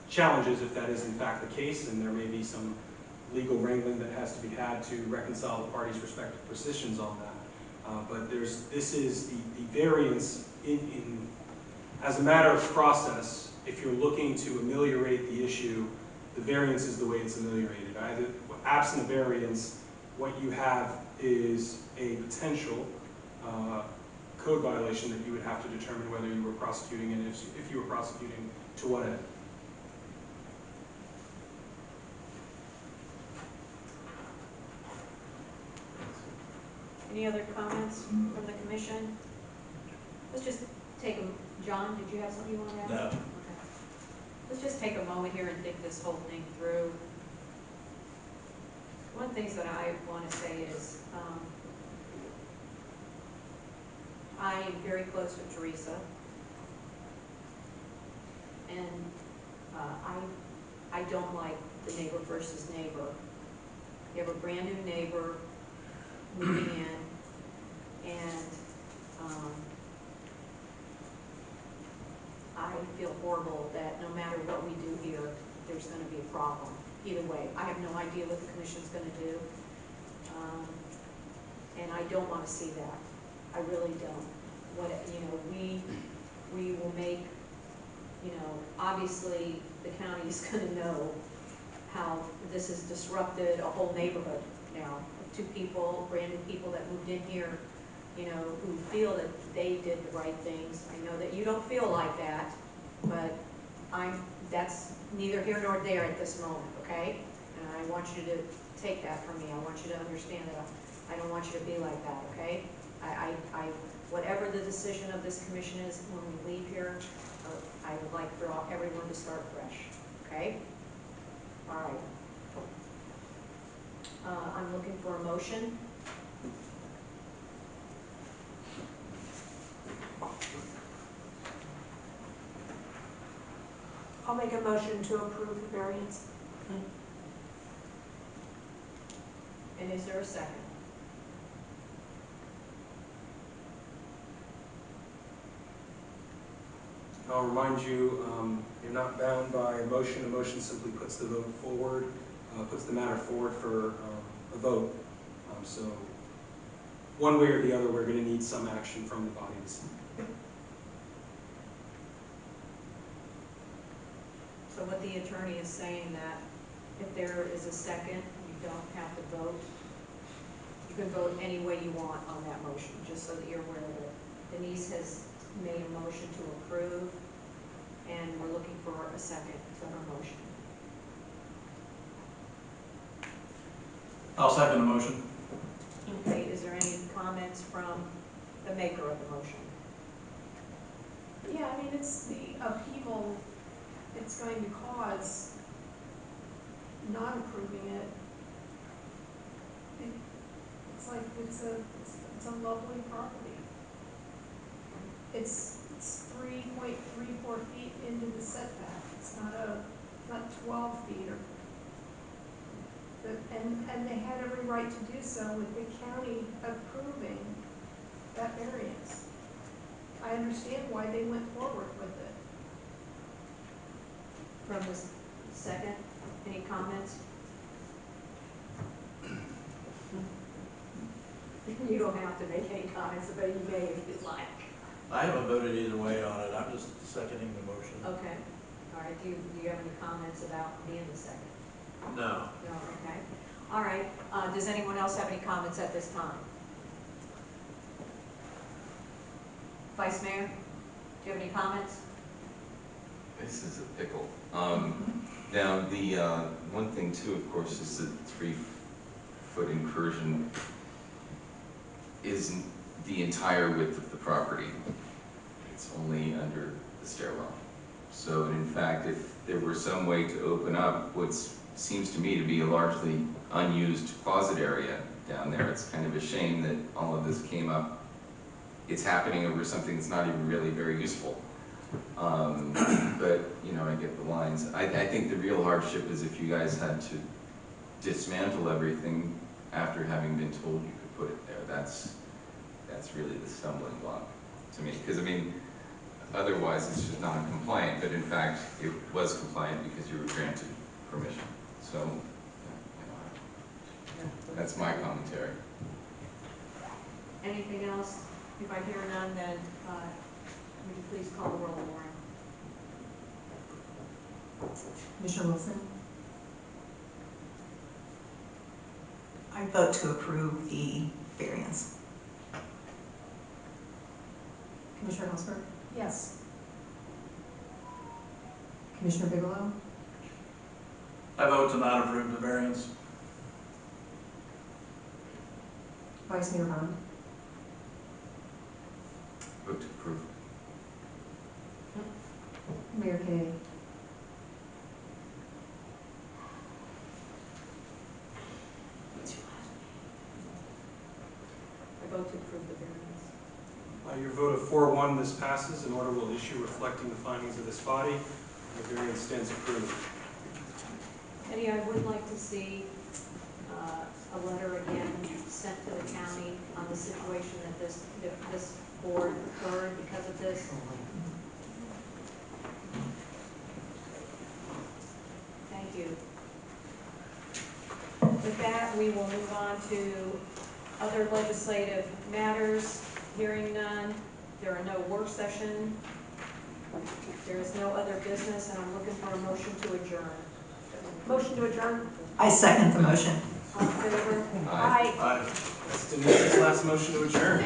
challenges if that is in fact the case, and there may be some legal wrangling that has to be had to reconcile the parties' respective positions on that. But this is the variance as a matter of process. If you're looking to ameliorate the issue, the variance is the way it's ameliorated. Absent a variance, what you have is a potential code violation that you would have to determine whether you were prosecuting, and if you were prosecuting, to what end. Any other comments from the commission? Let's just take a, John, did you have something you want to add? No. Okay. Let's just take a moment here and think this whole thing through. One of the things that I want to say is I am very close with Teresa, and I don't like the neighbor versus neighbor. You have a brand new neighbor moving in, and I feel horrible that no matter what we do here, there's going to be a problem. Either way, I have no idea what the commission's going to do, and I don't want to see that. I really don't. What, you know, we will make, you know, obviously the county is going to know how this has disrupted a whole neighborhood now. Two people, brand new people that moved in here, you know, who feel that they did the right things. I know that you don't feel like that, but that's neither here nor there at this moment, okay? And I want you to take that from me. I want you to understand that I don't want you to be like that, okay? Whatever the decision of this commission is when we leave here, I would like for everyone to start fresh, okay? All right. I'm looking for a motion. I'll make a motion to approve the variance. And is there a second? I'll remind you, you're not bound by a motion. A motion simply puts the vote forward, puts the matter forward for a vote. So one way or the other, we're going to need some action from the bodies. So what the attorney is saying, that if there is a second, you don't have to vote. You can vote any way you want on that motion, just so that you're aware of it. Denise has made a motion to approve, and we're looking for a second to her motion. I'll second the motion. Okay, is there any comments from the maker of the motion? Yeah, I mean, it's the upheaval it's going to cause not approving it. It's like, it's a lovely property. It's 3.34 feet into the setback. It's not 12 feet or, and they had every right to do so with the county approving that variance. I understand why they went forward with it. From the second, any comments? You don't have to make any comments, but you may if you'd like. I haven't voted either way on it. I'm just seconding the motion. Okay. All right. Do you have any comments about being the second? No. No. Okay. All right. Does anyone else have any comments at this time? Vice Mayor, do you have any comments? This is a pickle. Now, the one thing too, of course, is that 3-foot incursion isn't the entire width of the property. it's only under the stairwell. So in fact, if there were some way to open up what seems to me to be a largely unused closet area down there, it's kind of a shame that all of this came up. It's happening over something that's not even really very useful. But, you know, I get the lines. I think the real hardship is if you guys had to dismantle everything after having been told you could put it there. That's really the stumbling block to me. Because, I mean, otherwise it's just non-compliant, but in fact it was compliant because you were granted permission. So, you know, that's my commentary. Anything else? If I hear none, then would you please call the roll, Lauren? Commissioner Wilson? I vote to approve the variance. Commissioner Hosberg? Yes. Commissioner Bigelow? I vote to not approve the variance. Vice Mayor Bond? Vote to approve. Mayor Kay? I vote to approve the variance. Your vote of 4-1, this passes. An order will issue reflecting the findings of this body. The variance stands approved. Eddie, I would like to see a letter again sent to the county on the situation that this board occurred because of this. Thank you. With that, we will move on to other legislative matters. Hearing none, there are no work session. There is no other business, and I'm looking for a motion to adjourn. Motion to adjourn? I second the motion. All in favor? Aye. That's Denise's last motion to adjourn.